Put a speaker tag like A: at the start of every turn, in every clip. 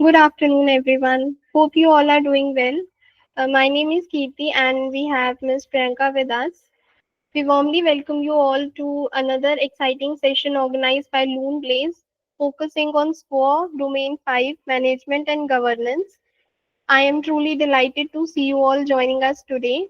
A: Good afternoon, everyone. Hope you all are doing well. My name is Kirti, and we have Ms. Priyanka with us. We warmly welcome you all to another exciting session organized by Luneblaze, focusing on SQAA Domain 5 Management and Governance. I am truly delighted to see you all joining us today.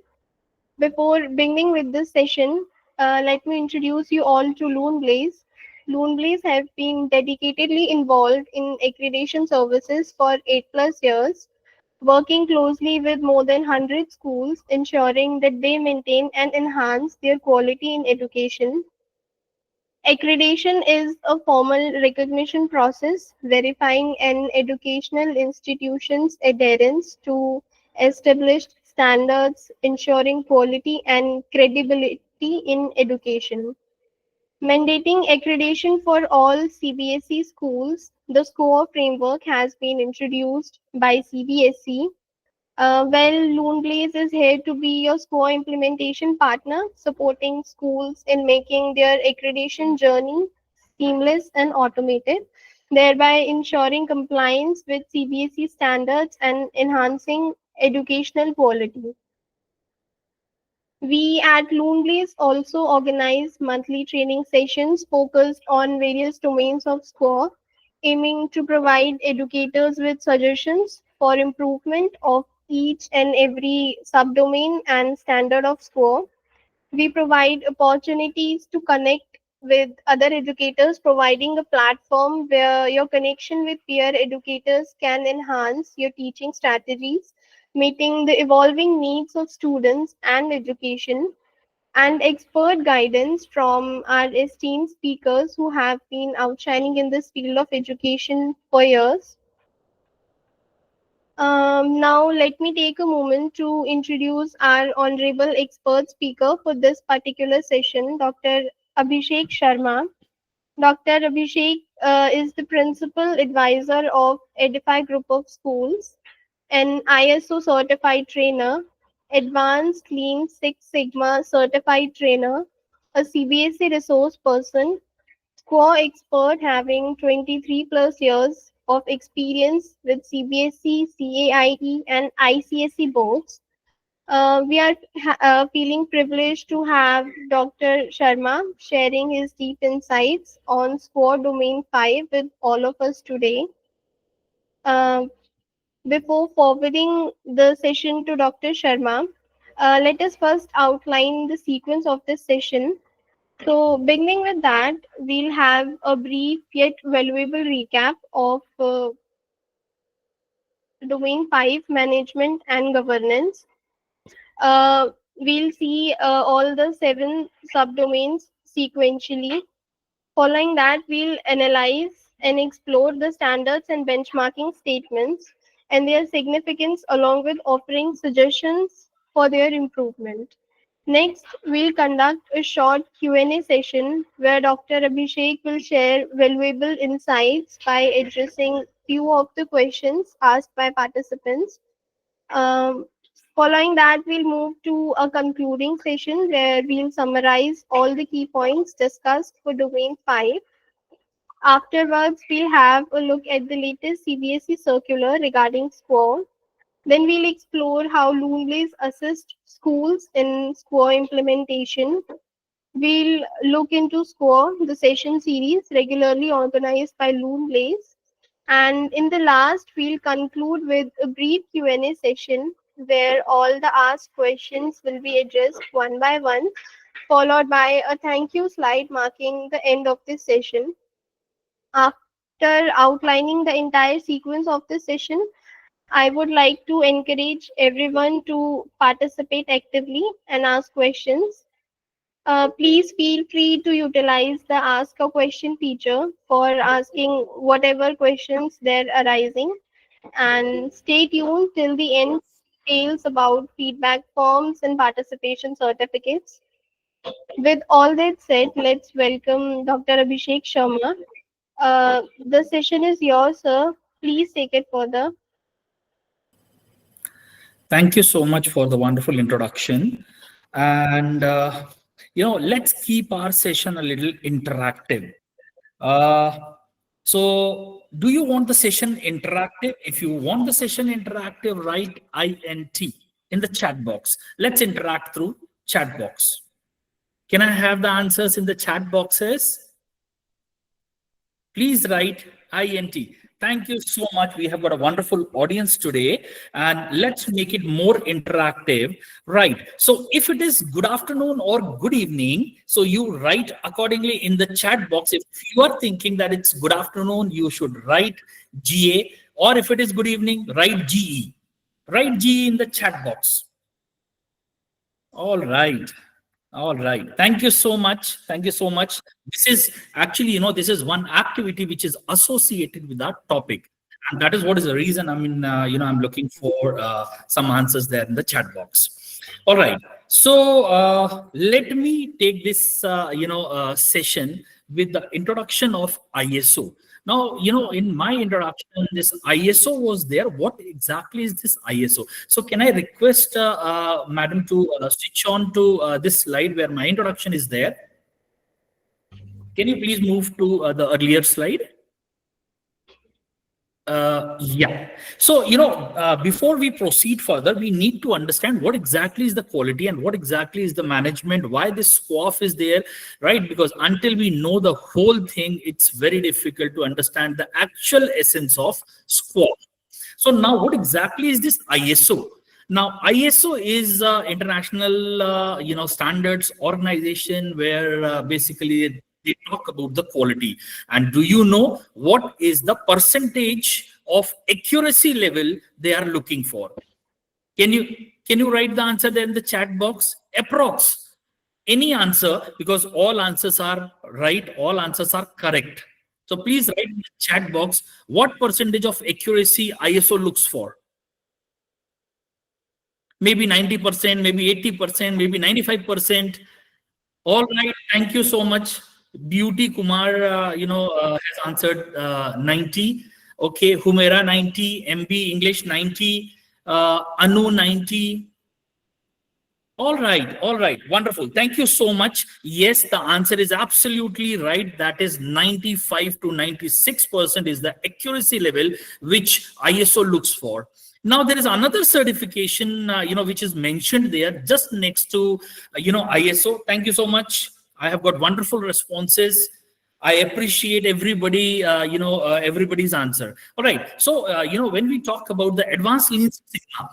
A: Before beginning with this session, let me introduce you all to Luneblaze. Luneblaze have been dedicatedly involved in accreditation services for 8 plus years, working closely with more than 100 schools, ensuring that they maintain and enhance their quality in education. Accreditation is a formal recognition process verifying an educational institution's adherence to established standards, ensuring quality and credibility in education. Mandating accreditation for all CBSE schools, the SQAA framework has been introduced by CBSE. Luneblaze is here to be your SQAA implementation partner, supporting schools in making their accreditation journey seamless and automated, thereby ensuring compliance with CBSE standards and enhancing educational quality. We at Luneblaze also organize monthly training sessions focused on various domains of SQAA, aiming to provide educators with suggestions for improvement of each and every subdomain and standard of SQAA. We provide opportunities to connect with other educators, providing a platform where your connection with peer educators can enhance your teaching strategies, meeting the evolving needs of students and education, and expert guidance from our esteemed speakers who have been outshining in this field of education for years. Now, let me take a moment to introduce our honorable expert speaker for this particular session, Dr. Abhishek Sharma. Dr. Abhishek is the principal advisor of EDIFY Group of Schools, an ISO certified trainer, Advanced Lean Six Sigma certified trainer, a CBSE resource person, SQAA expert having 23 plus years of experience with CBSE, CAIE, and ICSE boards. We are feeling privileged to have Dr. Sharma sharing his deep insights on SQAA Domain 5 with all of us today. Uh, Before forwarding the session to Dr. Sharma, let us first outline the sequence of this session. So, beginning with that, we'll have a brief yet valuable recap of Domain 5 management and governance. We'll see all the 7 subdomains sequentially. Following that, we'll analyze and explore the standards and benchmarking statements and their significance, along with offering suggestions for their improvement. Next, we'll conduct a short Q&A session where Dr. Abhishek will share valuable insights by addressing few of the questions asked by participants. Um, Following that, we'll move to a concluding session where we'll summarize all the key points discussed for Domain 5. Afterwards, we'll have a look at the latest CBSE circular regarding SQAA. Then we'll explore how Luneblaze assists schools in SQAA implementation. We'll look into SQAA, the session series regularly organized by Luneblaze. And in the last, we'll conclude with a brief Q&A session where all the asked questions will be addressed one by one, followed by a thank you slide marking the end of this session. After outlining the entire sequence of this session, I would like to encourage everyone to participate actively and ask questions. Please feel free to utilize the Ask a Question feature for asking whatever questions they're arising. And stay tuned till the end details about feedback forms and participation certificates. With all that said, let's welcome Dr. Abhishek Sharma. The session is yours, sir. Please take it further.
B: Thank you so much for the wonderful introduction. And, let's keep our session a little interactive. Uh, So do you want the session interactive? If you want the session interactive, write INT in the chat box. Let's interact through chat box. Can I have the answers in the chat boxes? Please write INT. Thank you so much. We have got a wonderful audience today, and let's make it more interactive. Right. So if it is good afternoon or good evening, so you write accordingly in the chat box. If you are thinking that it's good afternoon, you should write GA, or if it is good evening, write GE. Write GE in the chat box. All right. All right. Thank you so much. Thank you so much. This is actually, this is one activity which is associated with our topic. And that is what is the reason I'm looking for some answers there in the chat box. All right. So let me take this, session with the introduction of ISO. Now, in my introduction, this ISO was there. What exactly is this ISO? So can I request Madam to switch on to this slide where my introduction is there? Can you please move to the earlier slide? Yeah. So, before we proceed further, we need to understand what exactly is the quality and what exactly is the management, why this SQAAF is there, right? Because until we know the whole thing, it's very difficult to understand the actual essence of SQAAF. So now what exactly is this ISO? Now, ISO is international, standards organization where basically they talk about the quality. And do you know what is the percentage of accuracy level they are looking for? Can you write the answer there in the chat box? Approx. Any answer, because all answers are right, all answers are correct. So please write in the chat box what percentage of accuracy ISO looks for. Maybe 90%, maybe 80%, maybe 95%. All right, thank you so much. Beauty Kumar, has answered 90. Okay, Humera 90, MB English 90, Anu 90. All right, wonderful. Thank you so much. Yes, the answer is absolutely right. That is 95 to 96% is the accuracy level which ISO looks for. Now there is another certification, which is mentioned there just next to, ISO. Thank you so much. I have got wonderful responses. I appreciate everybody, everybody's answer. All right. So, when we talk about the advanced Lean Six Sigma,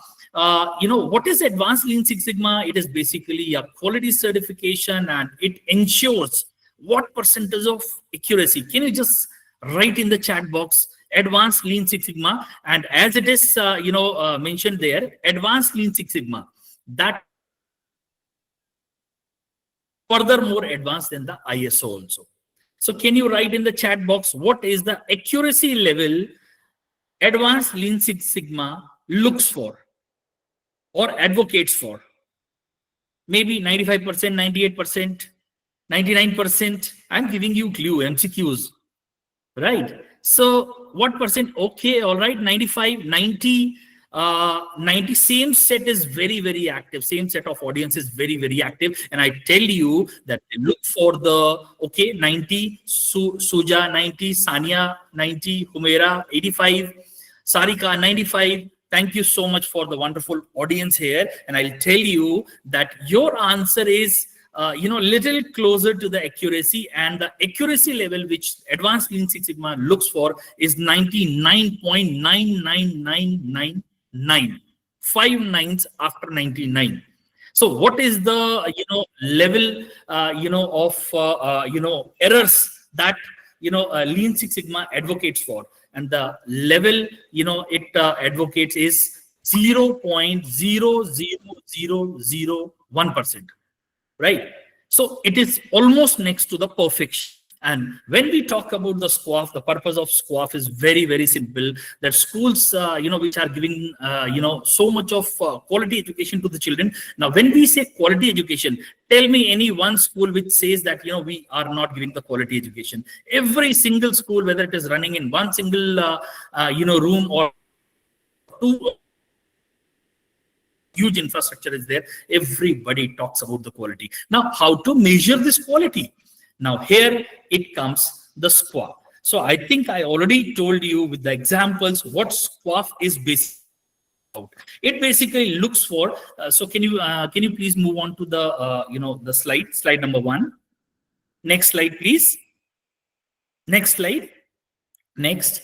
B: what is advanced Lean Six Sigma? It is basically a quality certification and it ensures what percentage of accuracy. Can you just write in the chat box advanced Lean Six Sigma? And as it is, mentioned there, advanced Lean Six Sigma, that further more advanced than the ISO also. So can you write in the chat box what is the accuracy level advanced Lean Six Sigma looks for or advocates for? Maybe 95%, 98%, 99%. I'm giving you clue, MCQs, right? So what percent? Okay, all right, 95, 90, 90, same set is very, very active. Same set of audience is very, very active. And I tell you that look for the, 90, Suja 90, Sania 90, Humera 85, Sarika 95. Thank you so much for the wonderful audience here. And I'll tell you that your answer is little closer to the accuracy, and the accuracy level which advanced Lean Six Sigma looks for is 99.99999. 5 nines after 99. So what is the level of errors that Lean Six Sigma advocates for? And the level it advocates is 0.00001%. Right? So it is almost next to the perfection. And when we talk about the SQAAF, the purpose of SQAAF is very, very simple. That schools, which are giving, so much of quality education to the children. Now, when we say quality education, tell me any one school which says that, we are not giving the quality education. Every single school, whether it is running in one single, room or two, huge infrastructure is there, everybody talks about the quality. Now, how to measure this quality? Now, here it comes the SQAA. So I think I already told you with the examples what SQAAF is basically about. It basically looks for. So can you please move on to the the slide number 1. Next slide, please. Next slide. Next.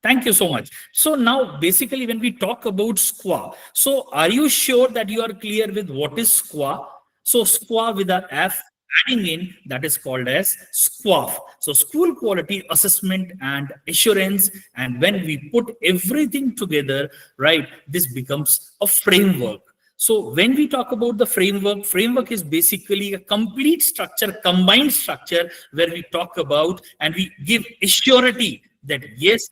B: Thank you so much. So now basically when we talk about SQA, so are you sure that you are clear with what is SQA? So SQA with a F adding in, that is called as SQAAF. So school quality assessment and assurance. And when we put everything together, right, this becomes a framework. So when we talk about the framework is basically a complete structure, combined structure, where we talk about and we give assurity that yes,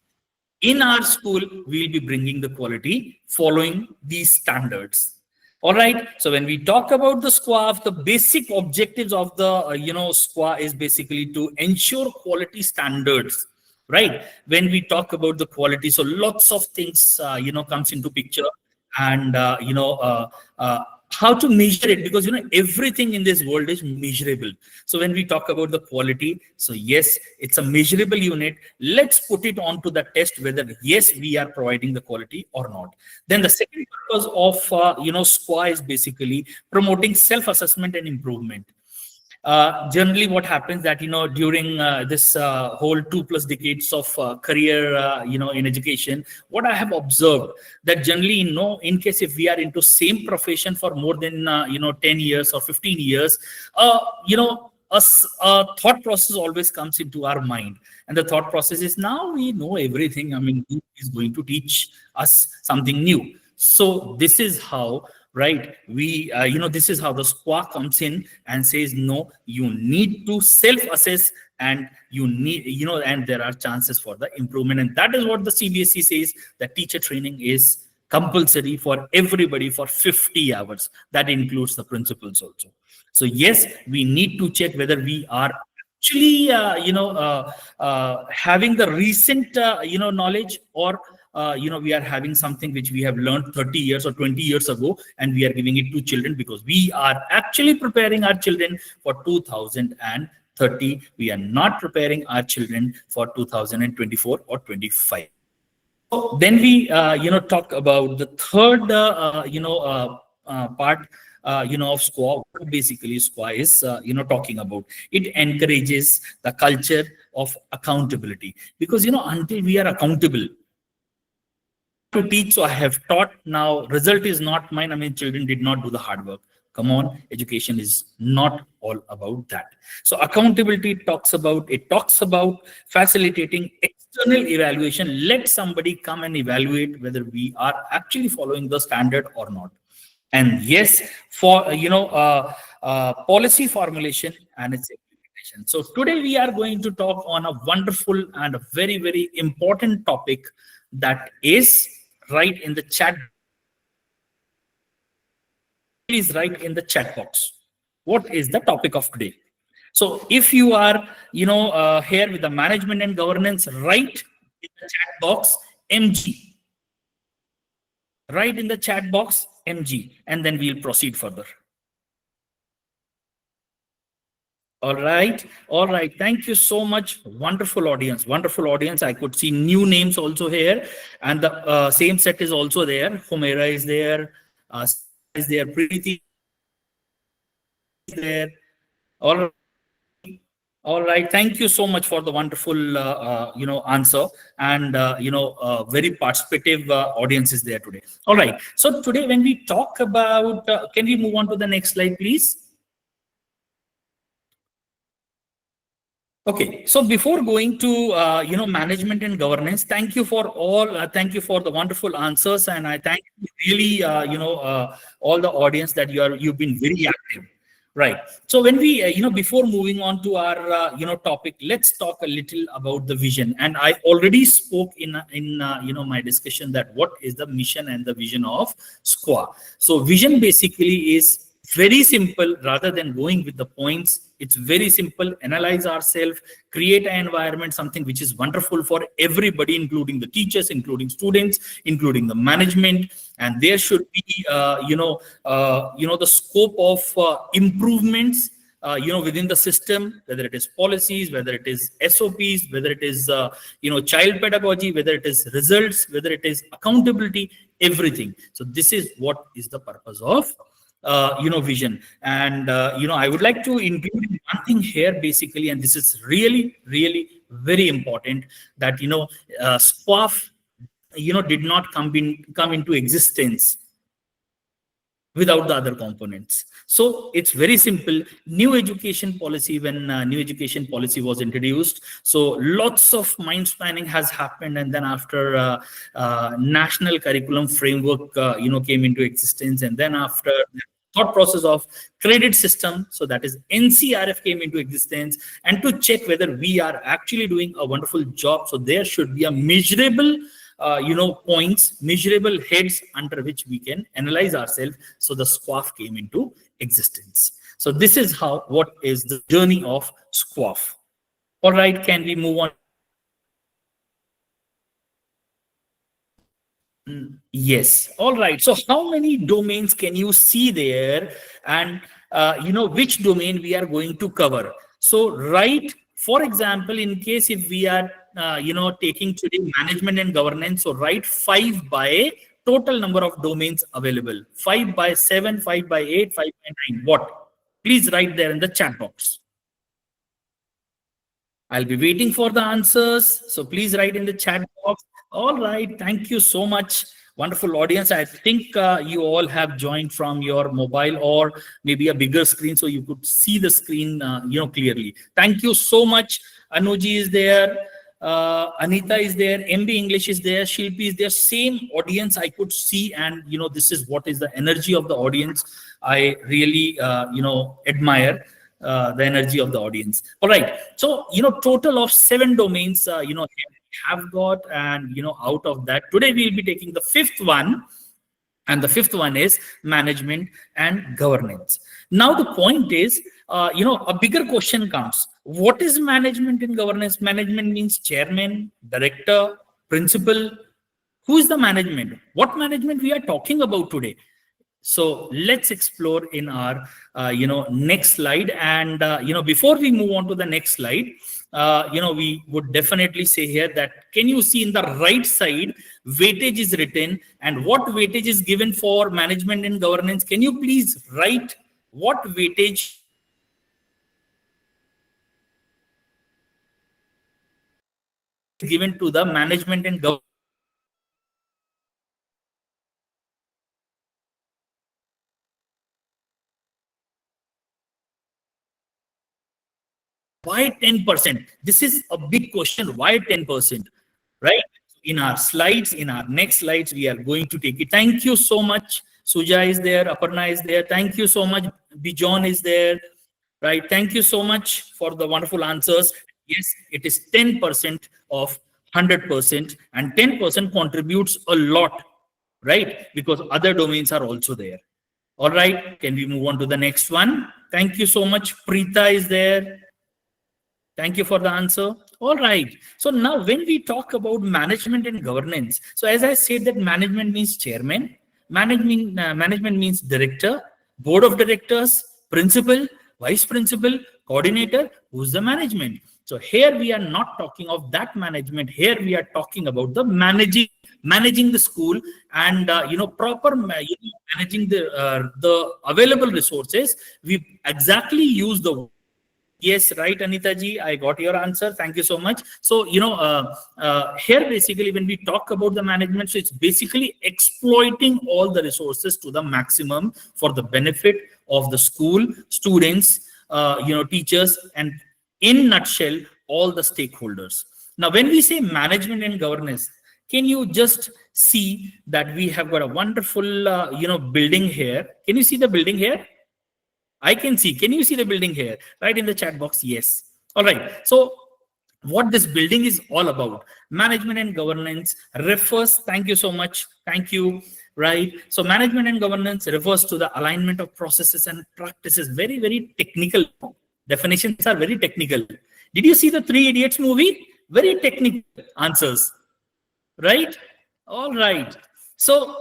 B: in our school, we'll be bringing the quality following these standards. All right. So when we talk about the SQAAF, the basic objectives of the SQA is basically to ensure quality standards. Right. When we talk about the quality, so lots of things comes into picture, and how to measure it, because everything in this world is measurable. So when we talk about the quality, so yes, it's a measurable unit. Let's put it onto the test whether yes, we are providing the quality or not. Then the second purpose of SQA is basically promoting self-assessment and improvement. Generally what happens that during this whole 2+ decades of career in education, what I have observed that generally in case if we are into same profession for more than 10 years or 15 years, a thought process always comes into our mind, and the thought process is, now we know everything, I mean, who is going to teach us something new? So this is how, right, we this is how the SQA comes in and says, no, you need to self-assess, and you need and there are chances for the improvement. And that is what the CBSE says, that teacher training is compulsory for everybody for 50 hours. That includes the principals also. So yes, we need to check whether we are actually having the recent knowledge, or we are having something which we have learned 30 years or 20 years ago, and we are giving it to children, because we are actually preparing our children for 2030. We are not preparing our children for 2024 or 25. So then we talk about the third part of SQA. Basically SQA is talking about, it encourages the culture of accountability, because until we are accountable to teach, so I have taught, now result is not mine, I mean, children did not do the hard work. Come on, education is not all about that. So accountability talks about facilitating external evaluation. Let somebody come and evaluate whether we are actually following the standard or not. And yes, for policy formulation and its implementation. So today we are going to talk on a wonderful and a very, very important topic, that is right in the chat. Please write in the chat box what is the topic of today. So if you are here with the management and governance, write in the chat box MG. Write in the chat box MG, and then we'll proceed further. All right. Thank you so much. Wonderful audience. I could see new names also here, and the same set is also there. Humaira is there. Is there. Preeti is there. All right. Thank you so much for the wonderful answer, and very participative audience is there today. All right. So today when we talk about, can we move on to the next slide, please? Okay, so before going to management and governance, thank you for the wonderful answers, and I thank you really all the audience that you've been very active, right? So when we before moving on to our topic, let's talk a little about the vision. And I already spoke in my discussion that what is the mission and the vision of SQA. So vision basically is very simple. Rather than going with the points, it's very simple. Analyze ourselves, create an environment, something which is wonderful for everybody, including the teachers, including students, including the management. And there should be the scope of improvements within the system, whether it is policies, whether it is SOPs, whether it is, child pedagogy, whether it is results, whether it is accountability, everything. So this is what is the purpose of vision. And I would like to include one thing here basically, and this is really very important, that SQAAF did not come into existence without the other components. So it's very simple. New education policy, when new education policy was introduced, so lots of mind spanning has happened, and then after national curriculum framework came into existence, and then after thought process of credit system, so that is NCRF, came into existence, and to check whether we are actually doing a wonderful job, so there should be a measurable points, measurable heads under which we can analyze ourselves. So the SQAAF came into existence. So this is what is the journey of SQAAF. All right, can we move on? Yes. All right. So how many domains can you see there, and which domain we are going to cover? So right, for example, in case if we are taking today management and governance, so write 5 by total number of domains available. 5 by 7, 5 by 8, 5 by 9. What? Please write there in the chat box. I'll be waiting for the answers. So please write in the chat box. All right. Thank you so much. Wonderful audience. I think you all have joined from your mobile or maybe a bigger screen, so you could see the screen clearly. Thank you so much. Anuji is there. Anita is there. MB English is there. Shilpi is there. Same audience I could see, and this is what is the energy of the audience. I really admire the energy of the audience. All right. So total of 7 domains have got, and out of that today we'll be taking the 5th one, and the 5th one is management and governance. Now the point is, a bigger question comes: what is management and governance? Management means chairman, director, principal. Who is the management? What management we are talking about today? So let's explore in our next slide. And before we move on to the next slide, we would definitely say here that, can you see in the right side weightage is written, and what weightage is given for management and governance? Can you please write what weightage is given to the management and governance? Why 10%? This is a big question. Why 10%? Right? In our slides, in our next slides, we are going to take it. Thank you so much. Suja is there. Aparna is there. Thank you so much. Bijon is there. Right? Thank you so much for the wonderful answers. Yes, it is 10% of 100%, and 10% contributes a lot, right? Because other domains are also there. All right. Can we move on to the next one? Thank you so much. Preeta is there. Thank you for the answer. All right. So now when we talk about management and governance, so as I said that management means chairman, management means director, board of directors, principal, vice principal, coordinator. Who's the management? So here we are not talking of that management. Here we are talking about the managing the school, and proper managing the available resources. We exactly use the Yes, right, Anita ji, I got your answer. Thank you so much. So, here basically when we talk about the management, so it's basically exploiting all the resources to the maximum for the benefit of the school, students, teachers, and in nutshell, all the stakeholders. Now, when we say management and governance, can you just see that we have got a wonderful, building here? Can you see the building here? I can see. Can you see the building here? Right in the chat box. Yes. All right. So what this building is all about, management and governance refers. Thank you so much. Thank you. Right. So management and governance refers to the alignment of processes and practices. Very, very technical. Definitions are very technical. Did you see the Three Idiots movie? Very technical answers. Right. All right. So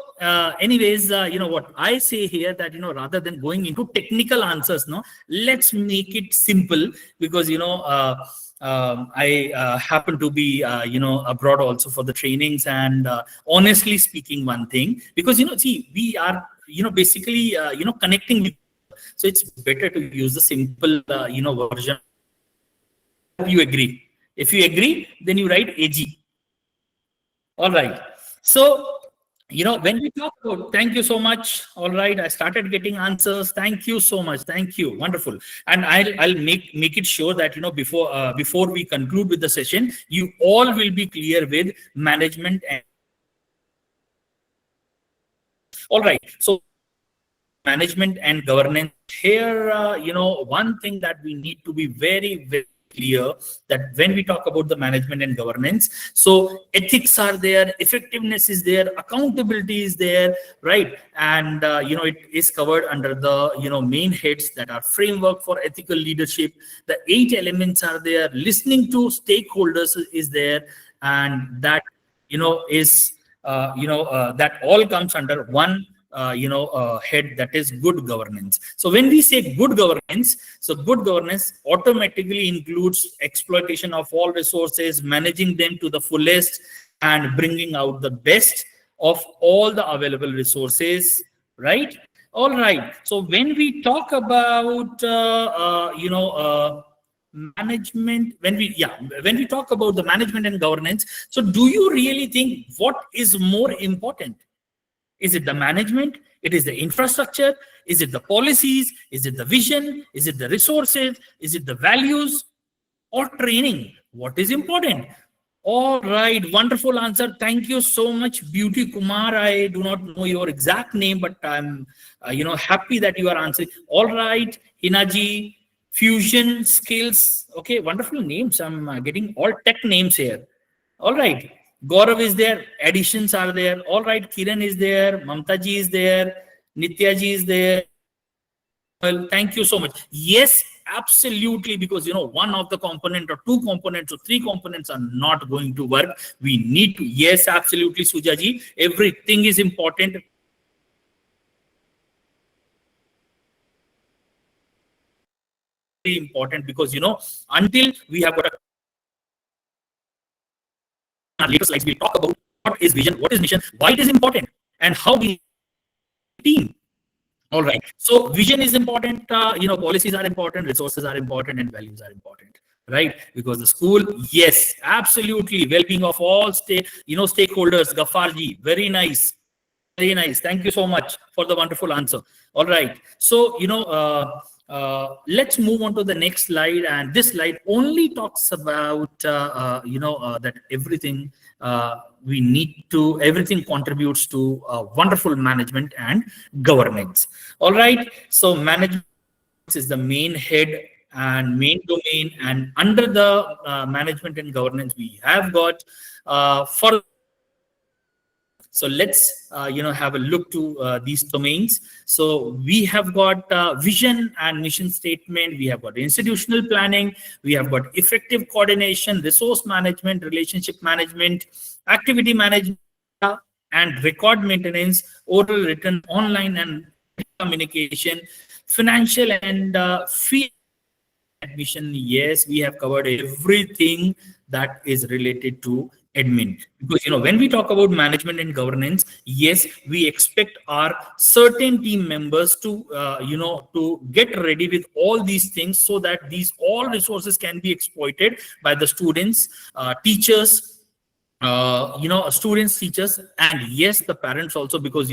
B: anyways, what I say here, that rather than going into technical answers, no, let's make it simple, because I happen to be abroad also for the trainings, and honestly speaking, one thing, because see, we are basically connecting with, so it's better to use the simple version. You agree? If you agree, then you write AG. All right. So, when we talk about, thank you so much. All right. I started getting answers. Thank you so much. Thank you. Wonderful. And I'll make it sure that, before we conclude with the session, you all will be clear with management. And all right. So management and governance here, one thing that we need to be very, very clear, that when we talk about the management and governance, so ethics are there, effectiveness is there, accountability is there, right? And it is covered under the main heads that are framework for ethical leadership. The 8 elements are there, listening to stakeholders is there, and that is that all comes under one head, that is good governance. So when we say good governance, so good governance automatically includes exploitation of all resources, managing them to the fullest, and bringing out the best of all the available resources, right? All right. So when we talk about management, when we talk about the management and governance, so do you really think what is more important? Is it the management? It is the infrastructure? Is it the policies? Is it the vision? Is it the resources? Is it the values or training? What is important? All right, wonderful answer. Thank you so much, Beauty Kumar. I do not know your exact name, but I'm happy that you are answering. All right, Hinaji, Fusion Skills. Okay, wonderful names. I'm getting all tech names here. All right. Gaurav is there, additions are there. All right, Kiran is there, Mamta ji is there, Nitya ji is there. Well, thank you so much. Yes, absolutely, because one of the component or 2 components or 3 components are not going to work. We need to, yes, absolutely, Suja ji. Everything is important. Very important, because until we have got a later slides, we'll talk about what is vision, what is mission, why it is important, and how we team. All right. So vision is important. Policies are important, resources are important, and values are important, right? Because the school, yes, absolutely, well-being of all stakeholders. Gaffarji, very nice. Very nice. Thank you so much for the wonderful answer. All right. So, let's move on to the next slide. And this slide only talks about, that everything we need to, everything contributes to wonderful management and governance. All right. So management is the main head and main domain. And under the management and governance, we have got for. So let's have a look to these domains. So we have got vision and mission statement. We have got institutional planning. We have got effective coordination, resource management, relationship management, activity management, and record maintenance, oral, written, online, and communication, financial and fee admission. Yes, we have covered everything that is related to admin, because when we talk about management and governance, yes, we expect our certain team members to to get ready with all these things, so that these all resources can be exploited by the students, teachers, students, teachers, and yes, the parents also, because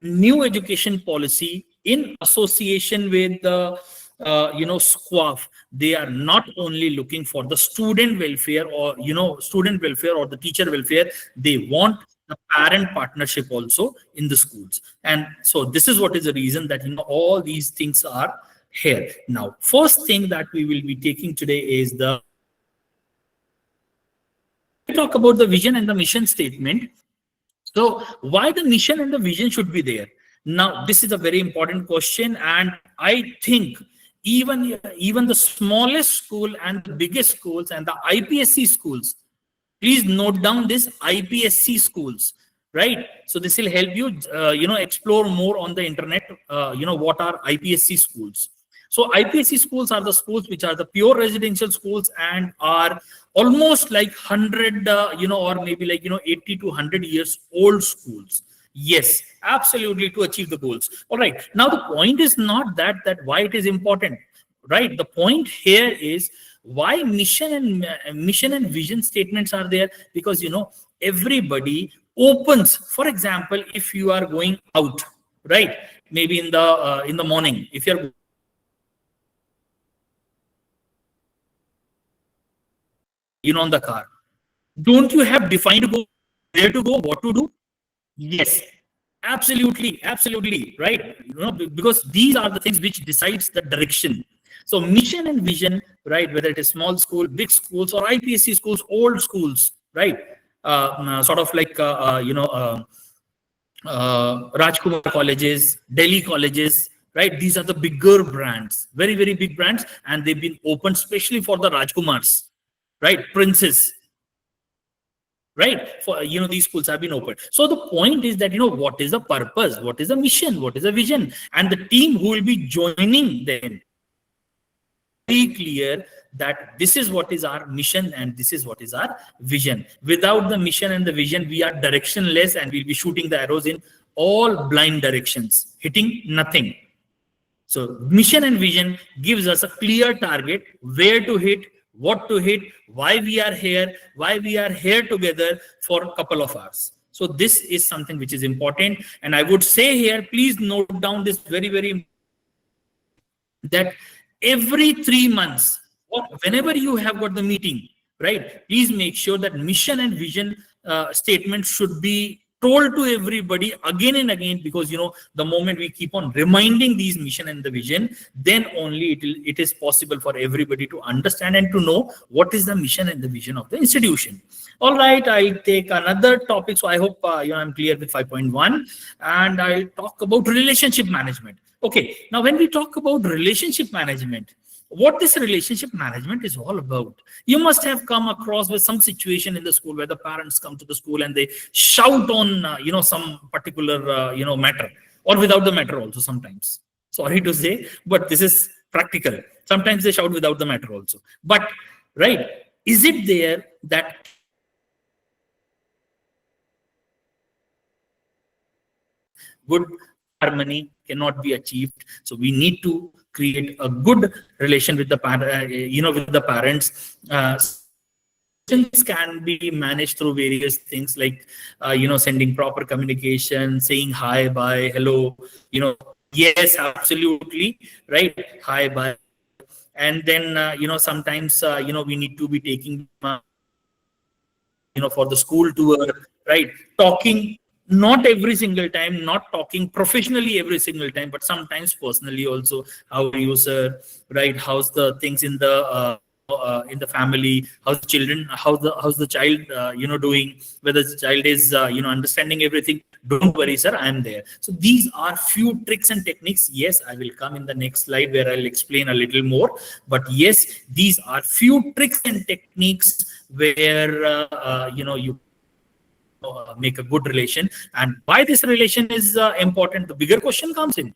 B: new education policy in association with the SQAAF, they are not only looking for the student welfare or student welfare or the teacher welfare, they want the parent partnership also in the schools. And so this is what is the reason that all these things are here. Now, first thing that we will be taking today is the talk about the vision and the mission statement. So why the mission and the vision should be there? Now, this is a very important question, and I think even the smallest school and the biggest schools and the IPSC schools, please note down this: IPSC schools, right? So this will help you, explore more on the internet, what are IPSC schools. So IPSC schools are the schools which are the pure residential schools and are almost like 100, or maybe like, 80 to 100 years old schools. Yes, absolutely, to achieve the goals. All right. Now the point is not that why it is important, right? The point here is why mission and vision statements are there, because everybody opens. For example, if you are going out, right, maybe in the morning, if you're on the car, don't you have defined goal, where to go, what to do? Yes, absolutely, right? Because these are the things which decides the direction. So mission and vision, right? Whether it is small school, big schools, or IPSC schools, old schools, right? Sort of like Rajkumar colleges, Delhi colleges, right? These are the bigger brands, very very big brands, and they've been opened specially for the Rajkumars, right? Princes, right? For these schools have been opened. So the point is that what is the purpose, what is the mission, what is the vision, and the team who will be joining them, very clear that this is what is our mission and this is what is our vision. Without the mission and the vision, we are directionless and we'll be shooting the arrows in all blind directions, hitting nothing. So mission and vision gives us a clear target, where to hit, what to hit, why we are here together for a couple of hours. So this is something which is important. And I would say here, please note down this very, very important, that every 3 months, or whenever you have got the meeting, right, please make sure that mission and vision statement should be told to everybody again and again, because the moment we keep on reminding these mission and the vision, then only it is possible for everybody to understand and to know what is the mission and the vision of the institution. All right, I'll take another topic. So I hope I'm clear with 5.1, and I'll talk about relationship management. Okay, now when we talk about relationship management, what this relationship management is all about. You must have come across with some situation in the school where the parents come to the school and they shout on some particular matter, or without the matter also sometimes. Sorry to say, but this is practical. Sometimes they shout without the matter also. But right, is it there that good harmony cannot be achieved? So we need to create a good relation with the with the parents. Can be managed through various things like sending proper communication, saying hi, bye, hello, yes, absolutely, right, hi, bye. And then sometimes we need to be taking for the school tour, right, talking, not every single time, not talking professionally every single time, but sometimes personally also. How are you, sir? Right? How's the things in the family? How's the children? How's the child doing? Whether the child is understanding everything? Don't worry, sir, I'm there. So these are few tricks and techniques. Yes, I will come in the next slide where I'll explain a little more. But yes, these are few tricks and techniques where you make a good relation. And why this relation is important, the bigger question comes in.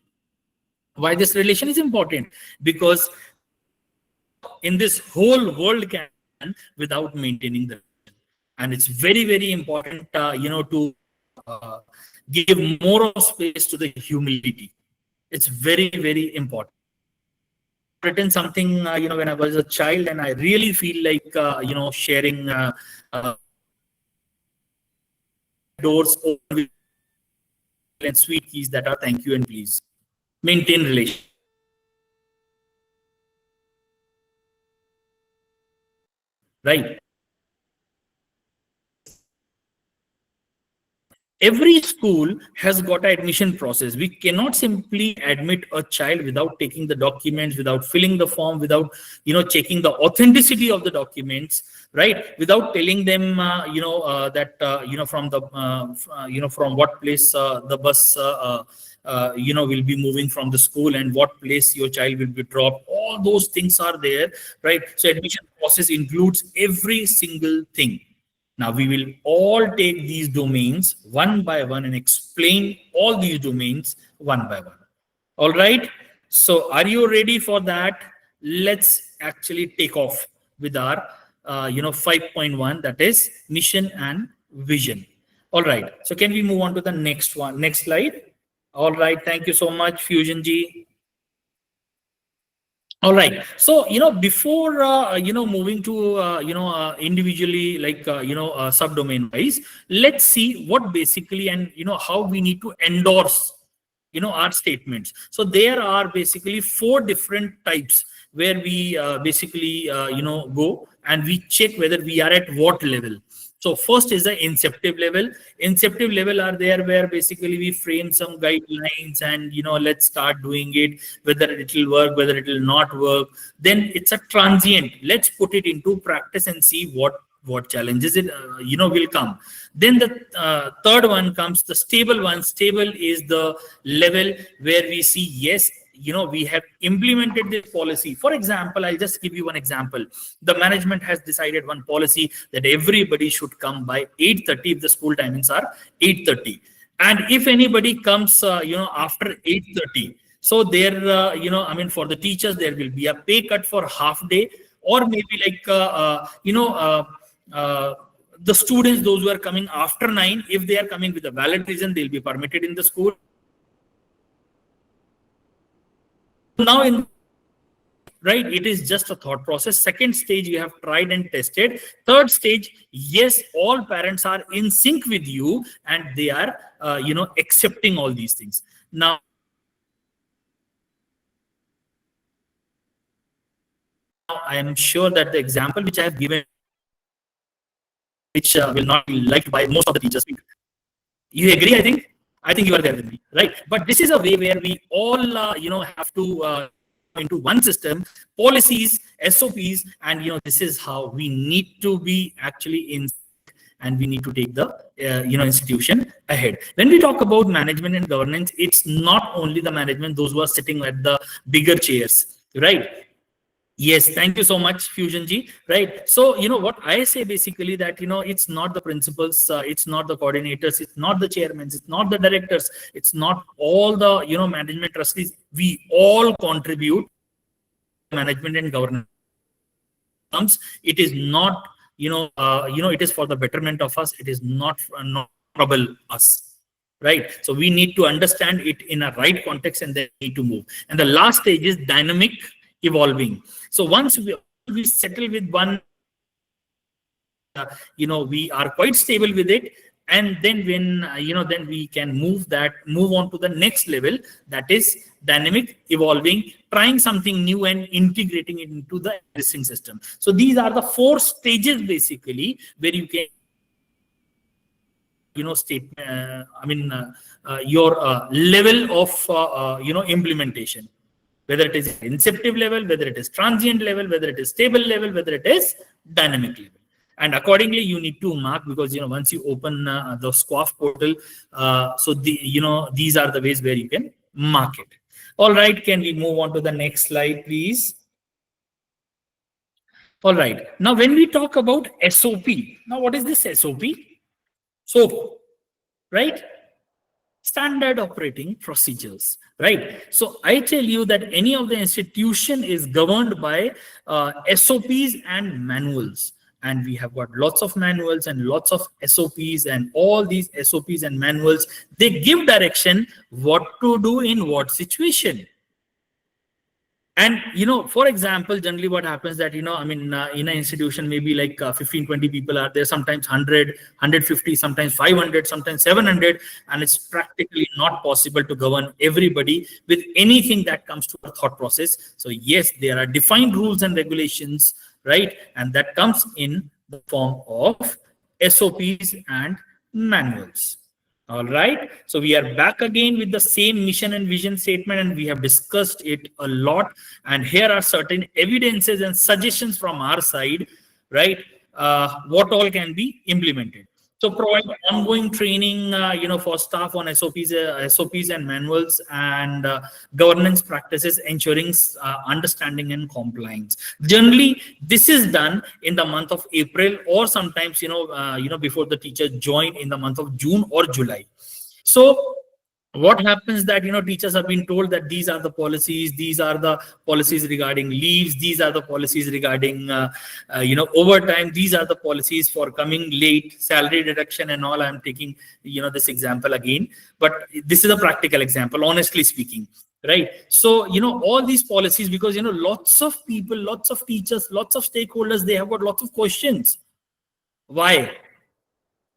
B: Why this relation is important? Because in this whole world can without maintaining the relation. And it's very, very important to give more of space to the humility. It's very, very important. Written something when I was a child, and I really feel like sharing doors open with and sweet keys that are thank you and please. Maintain relation. Right. Every school has got an admission process. We cannot simply admit a child without taking the documents, without filling the form, without checking the authenticity of the documents, right? Without telling them that from the from what place the bus will be moving from the school, and what place your child will be dropped. All those things are there, right? So admission process includes every single thing. Now we will all take these domains one by one and explain all these domains one by one. All right. So are you ready for that? Let's actually take off with our 5.1, that is mission and vision. All right. So can we move on to the next one? Next slide. All right. Thank you so much, Fusion Ji. All right. So, before, moving to, individually, like, subdomain wise, let's see what basically and, how we need to endorse, our statements. So there are basically 4 different types where we basically, go and we check whether we are at what level. So first is the inceptive level. Inceptive level are there where basically we frame some guidelines and, let's start doing it, whether it will work, whether it will not work. Then it's a transient. Let's put it into practice and see what challenges it will come. Then the third one comes the stable one. Stable is the level where we see, yes, we have implemented this policy. For example, I'll just give you one example. The management has decided one policy that everybody should come by 8:30 if the school timings are 8:30. And if anybody comes, after 8:30, so there, for the teachers, there will be a pay cut for half day, or maybe like, the students, those who are coming after 9, if they are coming with a valid reason, they'll be permitted in the school. Now right, it is just a thought process. Second stage, you have tried and tested. Third stage, yes, all parents are in sync with you and they are accepting all these things. Now I am sure that the example which I have given, which will not be liked by most of the teachers, you agree? I think you are there with me, right? But this is a way where we all, have to into one system, policies, SOPs, and this is how we need to be actually in, and we need to take the institution ahead. When we talk about management and governance, it's not only the management, those who are sitting at the bigger chairs, right? Yes, thank you so much, Fusion Ji. Right. So, what I say basically that, it's not the principals, it's not the coordinators, it's not the chairmen, it's not the directors, it's not all the, management trustees. We all contribute management and governance. It is not, it is for the betterment of us. It is not trouble us. Right. So we need to understand it in a right context and then need to move. And the last stage is dynamic evolving. So once we settle with one, we are quite stable with it, and then when then we can move on to the next level, that is dynamic evolving, trying something new and integrating it into the existing system. So these are the 4 stages basically where you can state your level of implementation. Whether it is inceptive level, whether it is transient level, whether it is stable level, whether it is dynamic level. And accordingly, you need to mark, because, once you open the SQAAF portal, so these are the ways where you can mark it. All right, can we move on to the next slide, please? All right, now when we talk about SOP, now what is this SOP? SOAP, right? Standard operating procedures, right? So I tell you that any of the institution is governed by SOPs and manuals, and we have got lots of manuals and lots of SOPs, and all these SOPs and manuals, they give direction what to do in what situation. And, for example, generally what happens that, in an institution, maybe like 15-20 people are there, sometimes 100, 150, sometimes 500, sometimes 700. And it's practically not possible to govern everybody with anything that comes to a thought process. So yes, there are defined rules and regulations, right? And that comes in the form of SOPs and manuals. All right, so we are back again with the same mission and vision statement, and we have discussed it a lot. And here are certain evidences and suggestions from our side, right? What all can be implemented. So provide ongoing training, for staff on SOPs and manuals and governance practices, ensuring understanding and compliance. Generally, this is done in the month of April, or sometimes, before the teacher join in the month of June or July. So what happens that teachers have been told that these are the policies, these are the policies regarding leaves, these are the policies regarding overtime, these are the policies for coming late, salary deduction and all. I'm taking this example again, but this is a practical example, honestly speaking, right? So all these policies, because lots of people, lots of teachers, lots of stakeholders, they have got lots of questions. Why?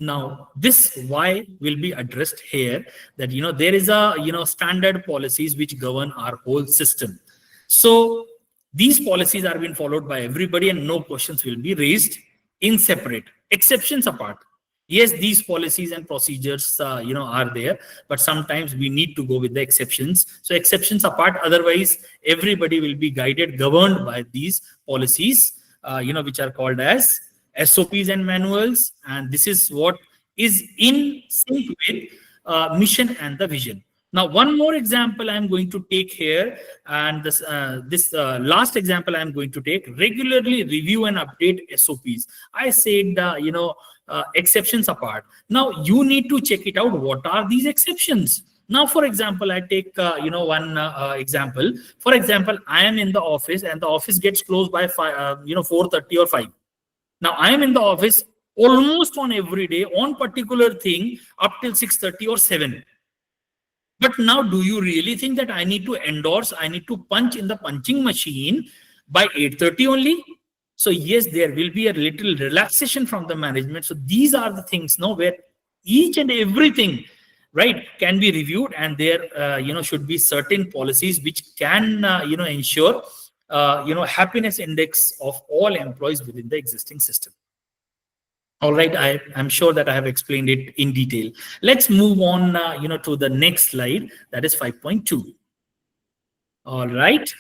B: Now, this why will be addressed here, that there is a standard policies which govern our whole system. So these policies are being followed by everybody, and no questions will be raised in separate. Exceptions apart, yes, these policies and procedures are there, but sometimes we need to go with the exceptions. So exceptions apart, otherwise everybody will be guided, governed by these policies, which are called as SOPs and manuals, and this is what is in sync with mission and the vision. Now, one more example I'm going to take here, and this last example I'm going to take: regularly review and update SOPs. I said, exceptions apart. Now, you need to check it out. What are these exceptions? Now, for example, I take one example. For example, I am in the office, and the office gets closed by 4:30 or 5. Now, I am in the office almost on every day on particular thing up till 6:30 or 7. But now, do you really think that I need to endorse, I need to punch in the punching machine by 8:30 only? So yes, there will be a little relaxation from the management. So these are the things now where each and everything, right, can be reviewed, and there should be certain policies which can ensure happiness index of all employees within the existing system. All right, I'm sure that I have explained it in detail. Let's move on to the next slide, that is 5.2. All right.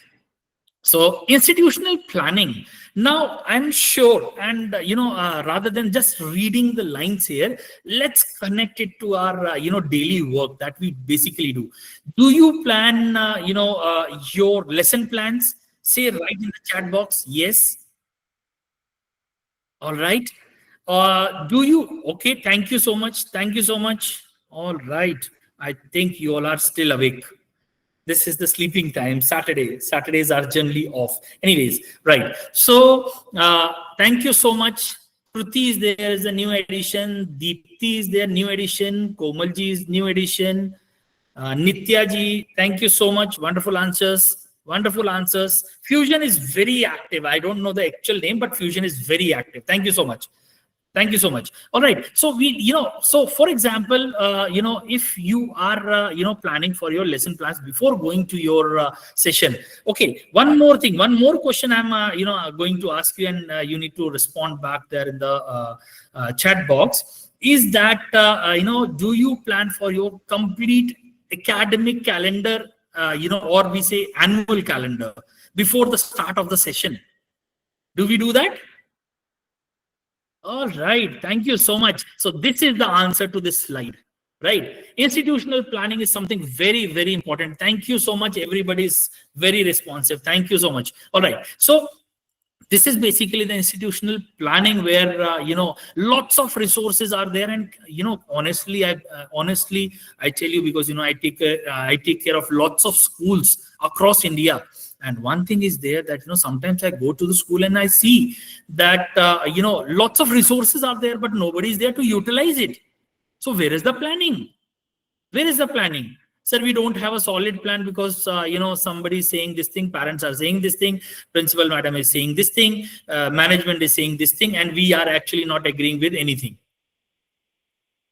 B: So institutional planning. Now, I'm sure, and rather than just reading the lines here, let's connect it to our daily work that we basically do. Do you plan your lesson plans? Say right in the chat box, yes. All right. Do you? Okay. Thank you so much. Thank you so much. All right. I think you all are still awake. This is the sleeping time. Saturdays are generally off. Anyways, right. So thank you so much. Kruti is there, is a new addition. Deepti is there, new addition. Komalji is new addition. Nitya ji, thank you so much. Wonderful answers. Wonderful answers. Fusion is very active. I don't know the actual name, but Fusion is very active. Thank you so much. Thank you so much. All right. So so for example, if you are, planning for your lesson plans before going to your session. Okay. One more thing, one more question I'm, going to ask you, and you need to respond back there in the chat box. Is that, do you plan for your complete academic calendar, or we say annual calendar before the start of the session? Do we do that? All right. Thank you so much. So this is the answer to this slide, right? Institutional planning is something very, very important. Thank you so much. Everybody is very responsive. Thank you so much. All right. So this is basically the institutional planning where, lots of resources are there. And, honestly, I tell you, because, I take care of lots of schools across India. And one thing is there that, sometimes I go to the school and I see that, lots of resources are there, but nobody is there to utilize it. So where is the planning? Where is the planning? Sir, we don't have a solid plan because, somebody is saying this thing, parents are saying this thing, principal madam is saying this thing, management is saying this thing, and we are actually not agreeing with anything.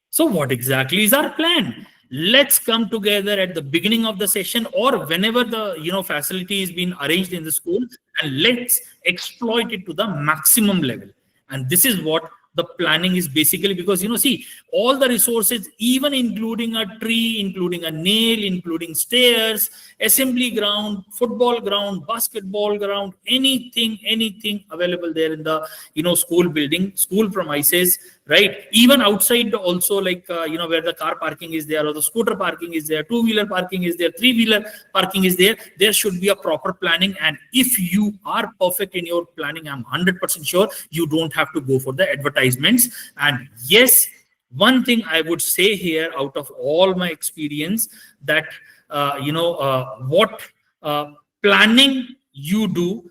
B: So what exactly is our plan? Let's come together at the beginning of the session, or whenever the facility is being arranged in the school, and let's exploit it to the maximum level. And this is what the planning is basically, because see, all the resources, even including a tree, including a nail, including stairs, assembly ground, football ground, basketball ground, anything available there in the school building, school premises, right? Even outside also, like, where the car parking is there, or the scooter parking is there, two-wheeler parking is there, three-wheeler parking is there, there should be a proper planning. And if you are perfect in your planning, I'm 100% sure you don't have to go for the advertisements. And yes, one thing I would say here, out of all my experience, that what planning you do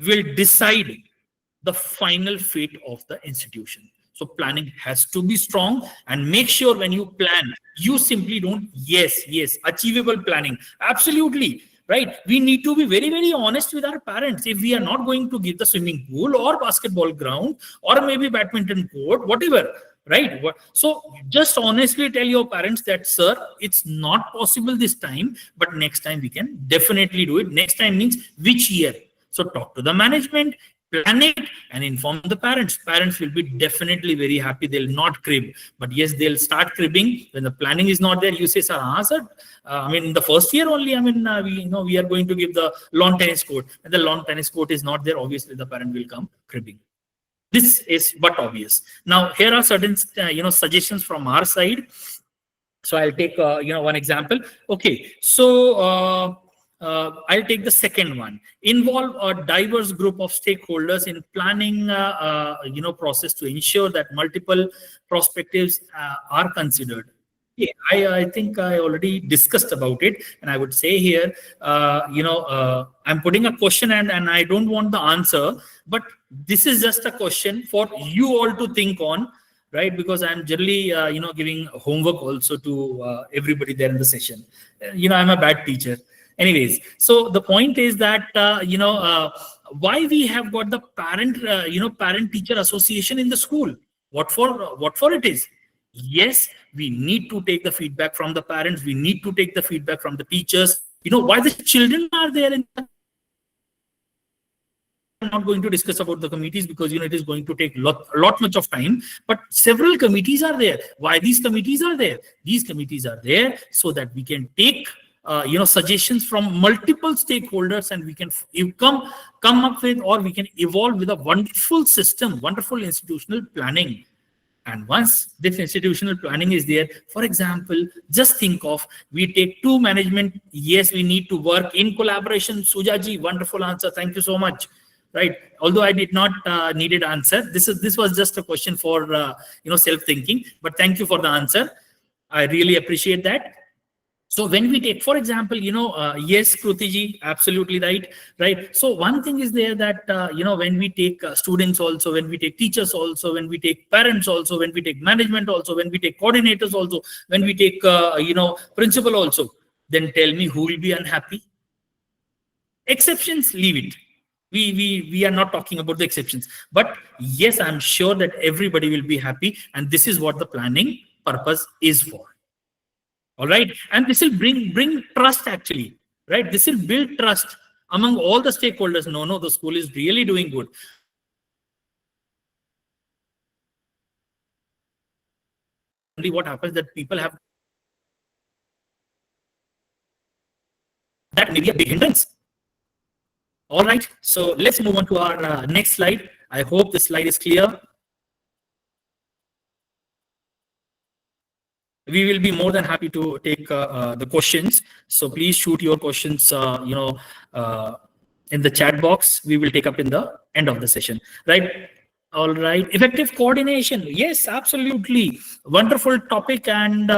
B: will decide the final fate of the institution. So planning has to be strong, and make sure when you plan, you simply don't, yes, achievable planning. Absolutely. Right. We need to be very, very honest with our parents. If we are not going to give the swimming pool or basketball ground or maybe badminton court, whatever, right? So just honestly tell your parents that, sir, it's not possible this time, but next time we can definitely do it. Next time means which year? So talk to the management, plan it, and inform the parents. Parents will be definitely very happy. They'll not crib, but yes, they'll start cribbing when the planning is not there. You say, sir, sir, in the first year only, we are going to give the lawn tennis court, and the lawn tennis court is not there. Obviously, the parent will come cribbing. This is but obvious. Now, here are certain suggestions from our side. So I'll take one example. Okay, so I'll take the second one. Involve a diverse group of stakeholders in planning process to ensure that multiple perspectives are considered. Yeah, I think I already discussed about it, and I would say here, I'm putting a question, and I don't want the answer, but this is just a question for you all to think on, right? Because I'm generally, giving homework also to everybody there in the session. I'm a bad teacher. Anyways, so the point is that, why we have got the parent-teacher association in the school? What for it is? Yes, we need to take the feedback from the parents. We need to take the feedback from the teachers. Why the children are there in the... I'm not going to discuss about the committees because it is going to take lot much of time, but several committees are there. Why these committees are there? These committees are there so that we can take suggestions from multiple stakeholders, and we can come up with, or we can evolve with a wonderful system, wonderful institutional planning. And once this institutional planning is there, for example, just think of, we take two management. Yes, we need to work in collaboration. Sujaji, wonderful answer. Thank you so much. Right. Although I did not needed answer. This was just a question for self-thinking. But thank you for the answer. I really appreciate that. So when we take, for example, yes, Krutiji, absolutely right. So one thing is there that, when we take students also, when we take teachers also, when we take parents also, when we take management also, when we take coordinators also, when we take, principal also, then tell me who will be unhappy? Exceptions, leave it. We are not talking about the exceptions. But yes, I'm sure that everybody will be happy. And this is what the planning purpose is for. All right, and this will bring trust actually, right? This will build trust among all the stakeholders. No, the school is really doing good. Only what happens that people have that may be a big hindrance. All right, so let's move on to our next slide. I hope this slide is clear. We will be more than happy to take the questions. So please shoot your questions, in the chat box. We will take up in the end of the session, right? All right. Effective coordination. Yes, absolutely. Wonderful topic. And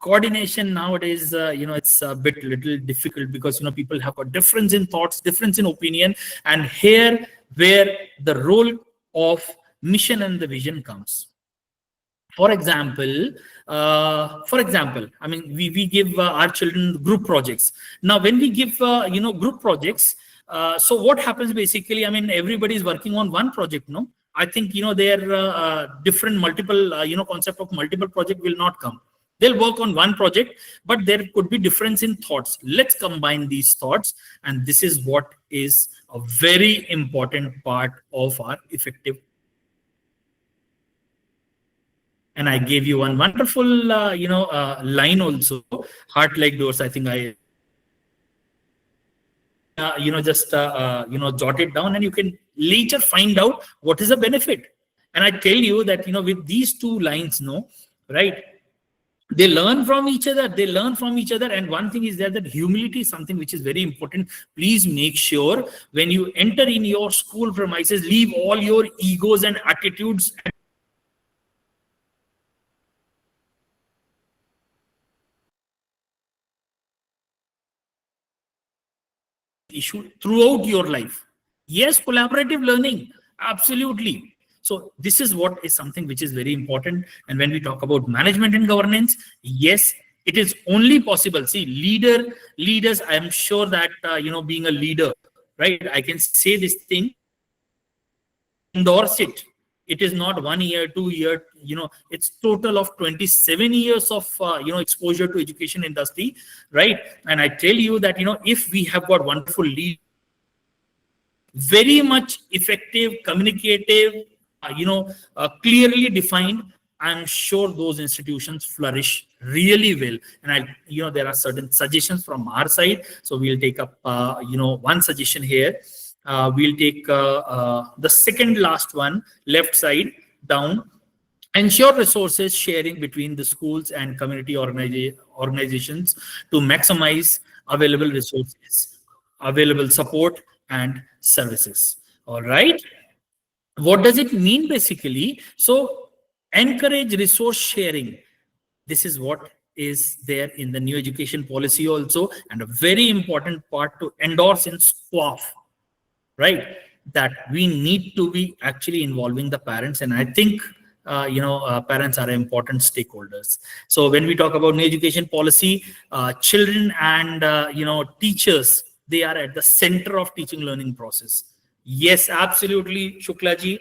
B: coordination nowadays, it's a little difficult because, people have a difference in thoughts, difference in opinion. And here where the role of mission and the vision comes. For example, we give our children group projects. Now, when we give, group projects, so what happens basically, everybody is working on one project, no? I think, their different multiple, concept of multiple project will not come. They'll work on one project, but there could be difference in thoughts. Let's combine these thoughts. And this is what is a very important part of our effective. And I gave you one wonderful, line also, heart like doors. I think I, just, jot it down, and you can later find out what is the benefit. And I tell you that, with these two lines, no, right? They learn from each other. They learn from each other. And one thing is there, that humility is something which is very important. Please make sure when you enter in your school premises, leave all your egos and attitudes and issue throughout your life. Yes, collaborative learning, absolutely. So this is what is something which is very important. And when we talk about management and governance, yes, it is only possible. See, leaders, I am sure that, being a leader, right? I can say this thing, endorse it. It is not 1 year, 2 year, it's total of 27 years of, exposure to education industry, right? And I tell you that, if we have got wonderful lead, very much effective, communicative, clearly defined, I'm sure those institutions flourish really well. And there are certain suggestions from our side. So we'll take up, one suggestion here. We'll take the second last one, left side down. Ensure resources sharing between the schools and community organizations to maximize available resources, available support and services. All right. What does it mean basically? So encourage resource sharing. This is what is there in the new education policy also, and a very important part to endorse in SQAAF, right? That we need to be actually involving the parents. And I think, parents are important stakeholders. So when we talk about new education policy, children and, teachers, they are at the center of teaching learning process. Yes, absolutely, Shuklaji.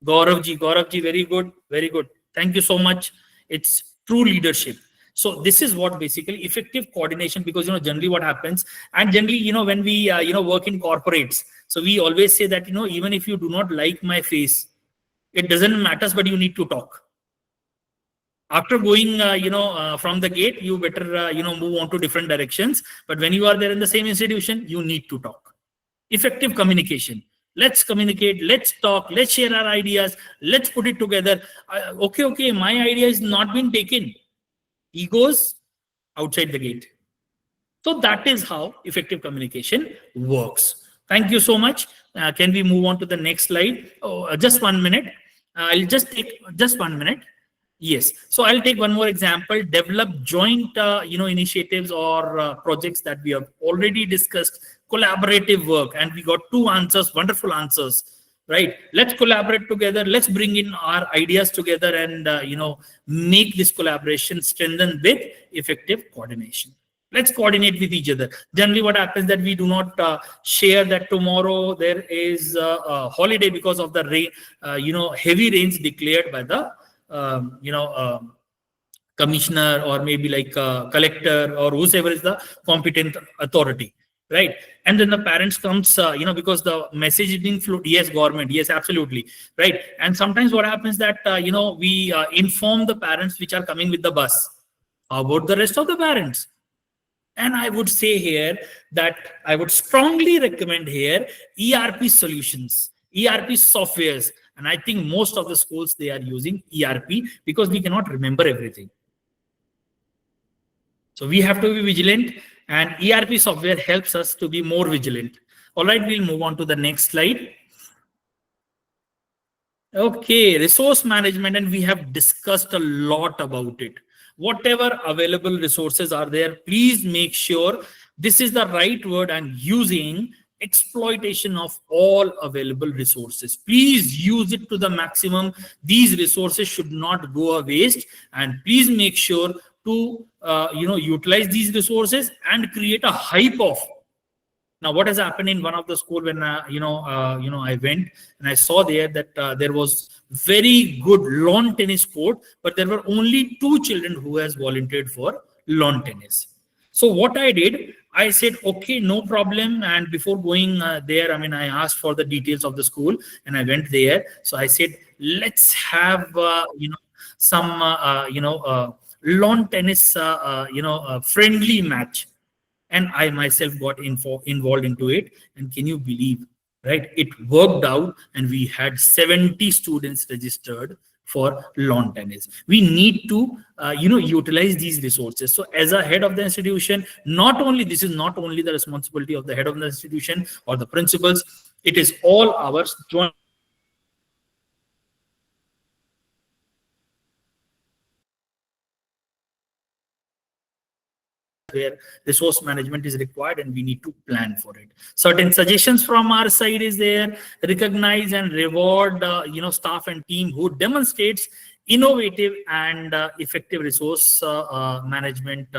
B: Gauravji, very good, very good. Thank you so much. It's true leadership. So this is what basically effective coordination, because, generally what happens, and generally, when we, work in corporates, so we always say that, even if you do not like my face, it doesn't matter, but you need to talk. After going, from the gate, you better, move on to different directions. But when you are there in the same institution, you need to talk. Effective communication. Let's communicate, let's talk, let's share our ideas, let's put it together. Okay, my idea is not been taken. Egos outside the gate. So that is how effective communication works. Thank you so much. Can we move on to the next slide? Oh, just 1 minute. I'll just take just 1 minute. Yes. So I'll take one more example. Develop joint, initiatives or projects that we have already discussed. Collaborative work, and we got 2 answers, wonderful answers, right? Let's collaborate together. Let's bring in our ideas together and, make this collaboration strengthen with effective coordination. Let's coordinate with each other. Generally, what happens that we do not share that tomorrow there is a holiday because of the rain, heavy rains declared by the, commissioner, or maybe like collector, or whoever is the competent authority, right? And then the parents comes, because the message is being flew. Yes, government. Yes, absolutely, right. And sometimes what happens that, we inform the parents which are coming with the bus. How about the rest of the parents? And I would say here that I would strongly recommend here ERP solutions, ERP softwares. And I think most of the schools, they are using ERP because we cannot remember everything. So we have to be vigilant, and ERP software helps us to be more vigilant. All right, we'll move on to the next slide. Okay, resource management, and we have discussed a lot about it. Whatever available resources are there, please make sure this is the right word I'm using. Exploitation of all available resources. Please use it to the maximum. These resources should not go a waste, and please make sure to utilize these resources and create a hype of. Now, what has happened in one of the school when I went and I saw there that there was very good lawn tennis court, but there were only 2 children who has volunteered for lawn tennis. So what I did, I said, okay, no problem. And before going there, I asked for the details of the school, and I went there. So I said, let's have some lawn tennis friendly match. And I myself got involved into it. And can you believe right? It worked out, and we had 70 students registered for lawn tennis. We need to, utilize these resources. So as a head of the institution, not only, this is not only the responsibility of the head of the institution or the principals, it is all ours joint. Where resource management is required, and we need to plan for it. Certain suggestions from our side is there: recognize and reward staff and team who demonstrates innovative and effective resource management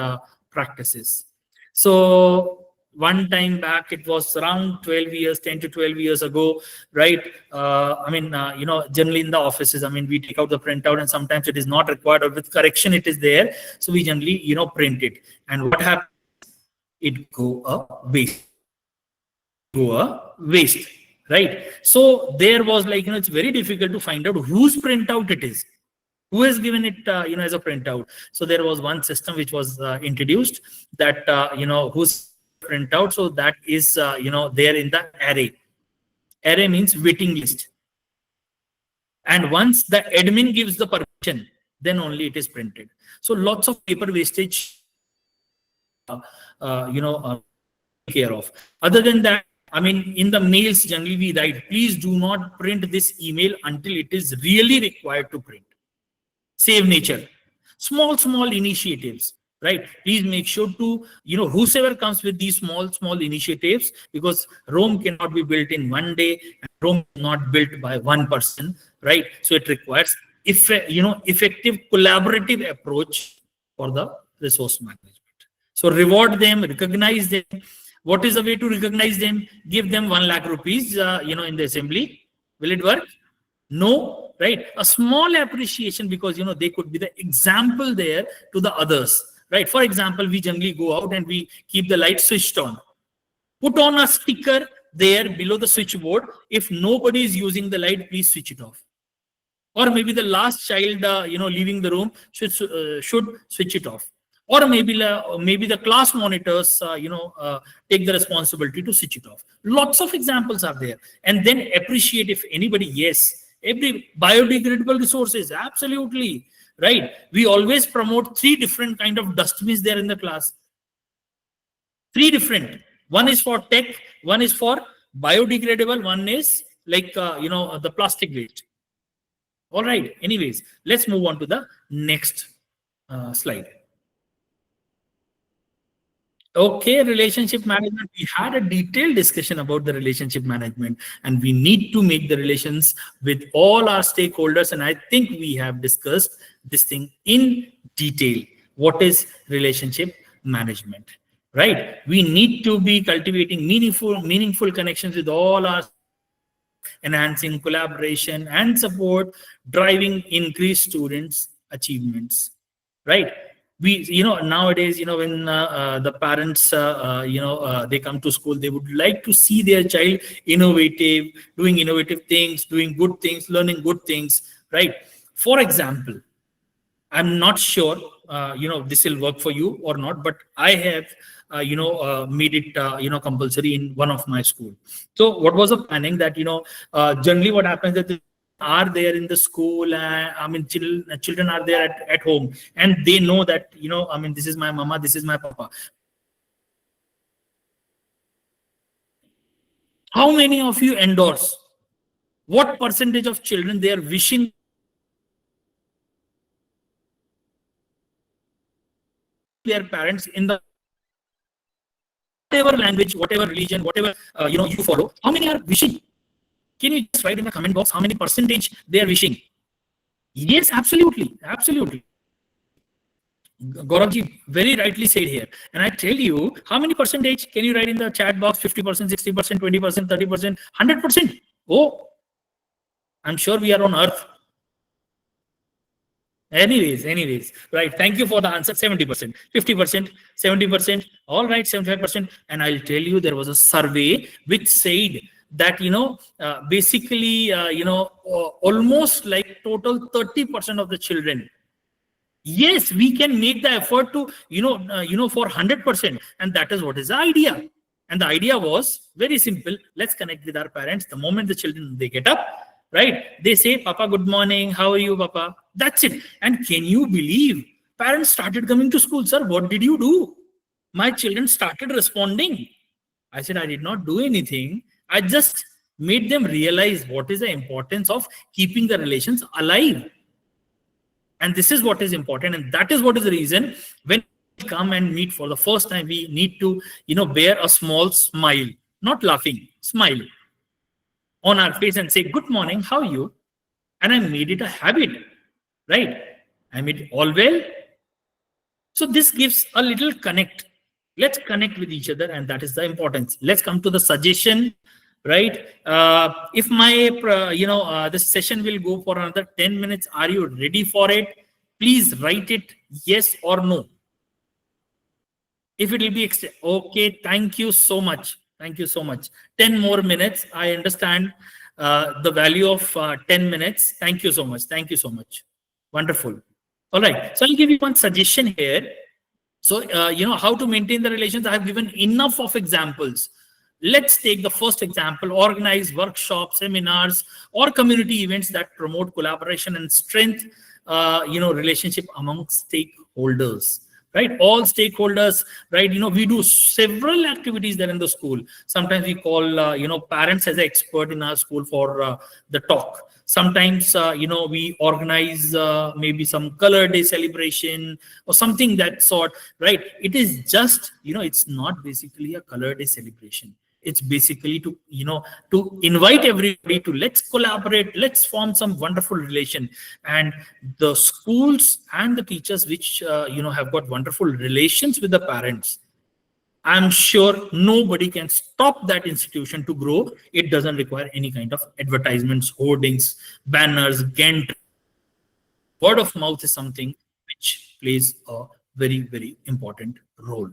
B: practices. So one time back, it was around 12 years, 10 to 12 years ago, right? Generally in the offices, we take out the printout, and sometimes it is not required, or with correction it is there. So we generally, print it. And what happens? It go a waste, right? So there was like, it's very difficult to find out whose printout it is, who has given it, as a printout. So there was one system which was introduced, that, whose printout. So that is, there in the array. Array means waiting list. And once the admin gives the permission, then only it is printed. So lots of paper wastage, care of. Other than that, in the mails, generally we write, please do not print this email until it is really required to print. Save nature. Small initiatives, right? Please make sure to, whosoever comes with these small initiatives, because Rome cannot be built in one day, and Rome is not built by one person, right? So it requires, effective collaborative approach for the resource management. So reward them, recognize them. What is the way to recognize them? Give them 1 lakh rupees, in the assembly. Will it work? No, right? A small appreciation, because, they could be the example there to the others, right? For example, we generally go out and we keep the light switched on. Put on a sticker there below the switchboard. If nobody is using the light, please switch it off. Or maybe the last child, leaving the room should switch it off. Or maybe the class monitors, take the responsibility to switch it off. Lots of examples are there. And then appreciate if anybody, yes, every biodegradable resources, absolutely, right? We always promote 3 different kind of dustbins there in the class. 3 different. One is for tech, one is for biodegradable, one is like, the plastic waste. All right. Anyways, let's move on to the next slide. Okay, relationship management. We had a detailed discussion about the relationship management, and we need to make the relations with all our stakeholders. And I think we have discussed this thing in detail. What is relationship management, right? We need to be cultivating meaningful connections with all our, enhancing collaboration and support, driving increased students' achievements, right? We, nowadays, when the parents, they come to school, they would like to see their child doing innovative things, doing good things, learning good things, right? For example, I'm not sure, this will work for you or not, but I have, made it, compulsory in one of my school. So what was the planning that, generally what happens that are there in the school, children are there at home, and they know that, this is my mama, this is my papa. How many of you endorse? What percentage of children they are wishing their parents in the whatever language, whatever religion, whatever, you follow? How many are wishing? Can you just write in the comment box how many percentage they are wishing? Yes, absolutely. Gauravji very rightly said here. And I tell you, how many percentage can you write in the chat box? 50%, 60%, 20%, 30%, 100%. Oh, I'm sure we are on earth. Anyways, right. Thank you for the answer. 70%, 50%, 70%. All right, 75%. And I'll tell you, there was a survey which said that, basically, almost like total 30% of the children. Yes, we can make the effort to, for 100%. And that is what is the idea. And the idea was very simple. Let's connect with our parents. The moment the children, they get up, right? They say, Papa, good morning. How are you, Papa? That's it. And can you believe parents started coming to school? Sir, what did you do? My children started responding. I said, I did not do anything. I just made them realize what is the importance of keeping the relations alive. And this is what is important. And that is what is the reason when we come and meet for the first time, we need to, bear a small smile, not laughing, smile on our face and say, good morning, how are you? And I made it a habit, right? I made it all well. So this gives a little connect. Let's connect with each other, and that is the importance. Let's come to the suggestion, right? If my, this session will go for another 10 minutes, are you ready for it? Please write it yes or no. If it will be okay, thank you so much. Thank you so much. 10 more minutes. I understand the value of 10 minutes. Thank you so much. Thank you so much. Wonderful. All right. So I'll give you one suggestion here. So, how to maintain the relations. I have given enough of examples. Let's take the first example: organize workshops, seminars, or community events that promote collaboration and strength, relationship among stakeholders. Right, all stakeholders, right? We do several activities there in the school. Sometimes we call, parents as an expert in our school for the talk. Sometimes, we organize maybe some color day celebration or something that sort, right? It is just, it's not basically a color day celebration. It's basically to, to invite everybody to let's collaborate, let's form some wonderful relation. And the schools and the teachers which, have got wonderful relations with the parents, I'm sure nobody can stop that institution to grow. It doesn't require any kind of advertisements, hoardings, banners, Gantt. Word of mouth is something which plays a very, very important role.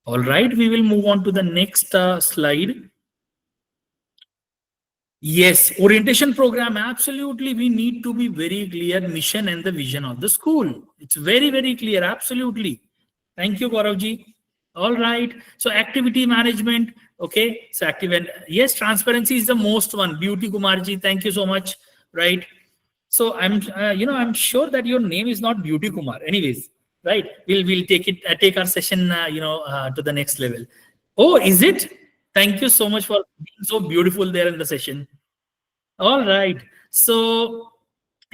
B: All right, we will move on to the next slide. Yes, orientation program, absolutely. We need to be very clear mission and the vision of the school. It's very, very clear, absolutely. Thank you, Gauravji. All right, so activity management, okay. So active and yes, transparency is the most one. Beauty Kumarji, thank you so much, right? So I'm sure that your name is not Beauty Kumar. Anyways, right? We'll take our session, to the next level. Oh, is it? Thank you so much for being so beautiful there in the session. All right. So,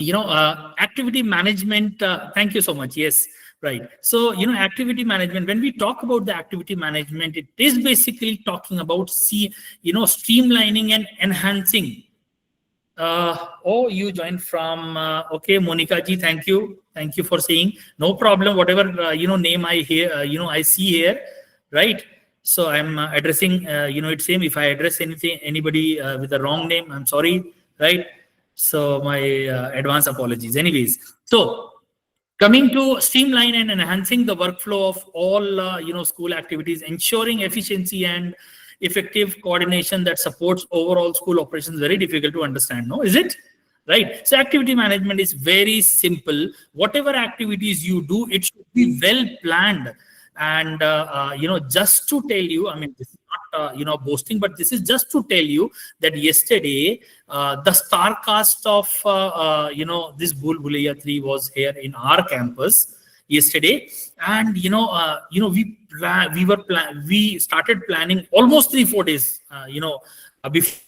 B: activity management. Thank you so much. Yes. Right. So, activity management, when we talk about the activity management, it is basically talking about streamlining and enhancing. Oh, you joined from, okay, Monica ji, thank you. Thank you for saying, no problem, whatever, name I hear, I see here, right? So I'm addressing, it's same. If I address anybody with the wrong name, I'm sorry, right? So my advance apologies. Anyways, so coming to streamline and enhancing the workflow of all, school activities, ensuring efficiency and effective coordination that supports overall school operations. Very difficult to understand, no? Is it? Right. So activity management is very simple. Whatever activities you do, it should be well planned. And, just to tell you, I mean, this is not, boasting, but this is just to tell you that yesterday, the star cast of, this Bhool Bhulaiya 3 was here in our campus yesterday. And, we started planning almost 3-4 days, before.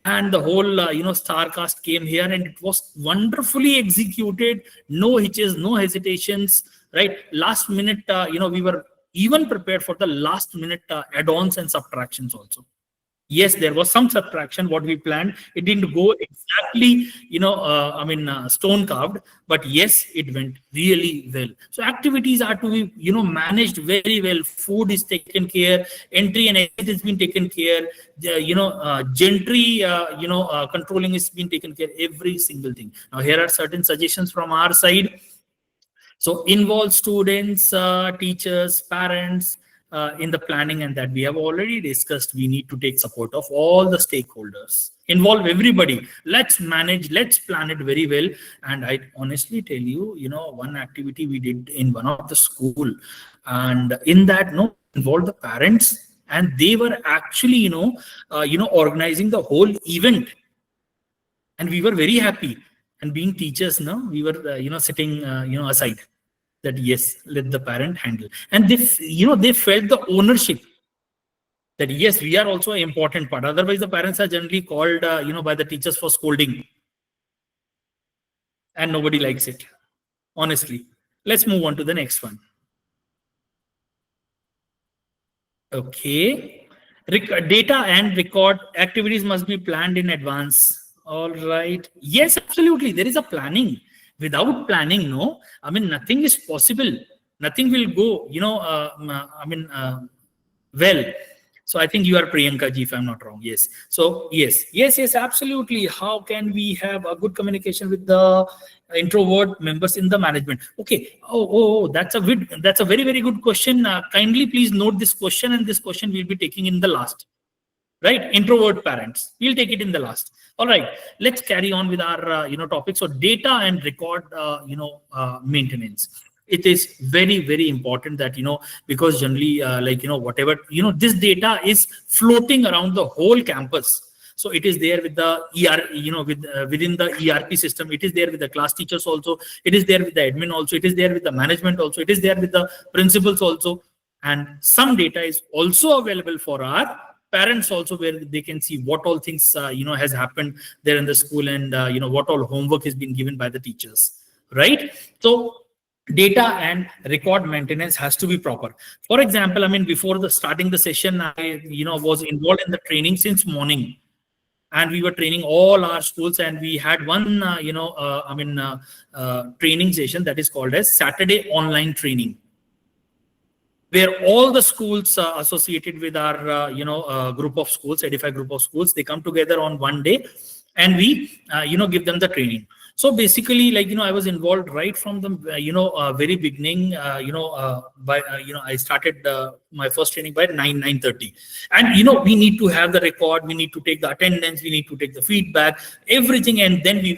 B: And the whole, star cast came here and it was wonderfully executed. No hitches, no hesitations, right? Last minute, we were even prepared for the last minute add-ons and subtractions also. Yes, there was some subtraction, what we planned. It didn't go exactly, stone carved, but yes, it went really well. So activities are to be, managed very well. Food is taken care, entry and exit has been taken care, gentry, controlling has been taken care, every single thing. Now, here are certain suggestions from our side. So involve students, teachers, parents, in the planning, and that we have already discussed. We need to take support of all the stakeholders, involve everybody. Let's manage, let's plan it very well. And I honestly tell you, one activity we did in one of the school, and in that, involve the parents, and they were actually, organizing the whole event. And we were very happy. And being teachers, no, we were, sitting, aside that yes, let the parent handle. And they felt the ownership that yes, we are also an important part. Otherwise, the parents are generally called, by the teachers for scolding, and nobody likes it, honestly. Let's move on to the next one. Okay. Data and record activities must be planned in advance. All right. Yes, absolutely. There is a planning. Without planning, no. I mean, nothing is possible. Nothing will go, well. So I think you are Priyanka ji, if I'm not wrong. Yes. So yes, absolutely. How can we have a good communication with the introvert members in the management? Okay. That's a very, very good question. Kindly please note this question, and this question we'll be taking in the last. Right, introvert parents. We'll take it in the last. All right, let's carry on with our topic. So data and record maintenance. It is very, very important that because generally whatever this data is floating around the whole campus. So it is there with the within the ERP system. It is there with the class teachers also. It is there with the admin also. It is there with the management also. It is there with the principals also. And some data is also available for our parents also, where they can see what all things has happened there in the school, and what all homework has been given by the teachers, right? So data and record maintenance has to be proper. For example, I mean, before the starting the session, I was involved in the training since morning, and we were training all our schools, and we had one training session that is called as Saturday online training, where all the schools associated with our group of schools, EDIFY group of schools, they come together on one day, and we give them the training. So basically, I was involved right from the very beginning. I started my first training by 9:30, and we need to have the record, we need to take the attendance, we need to take the feedback, everything, and then we'll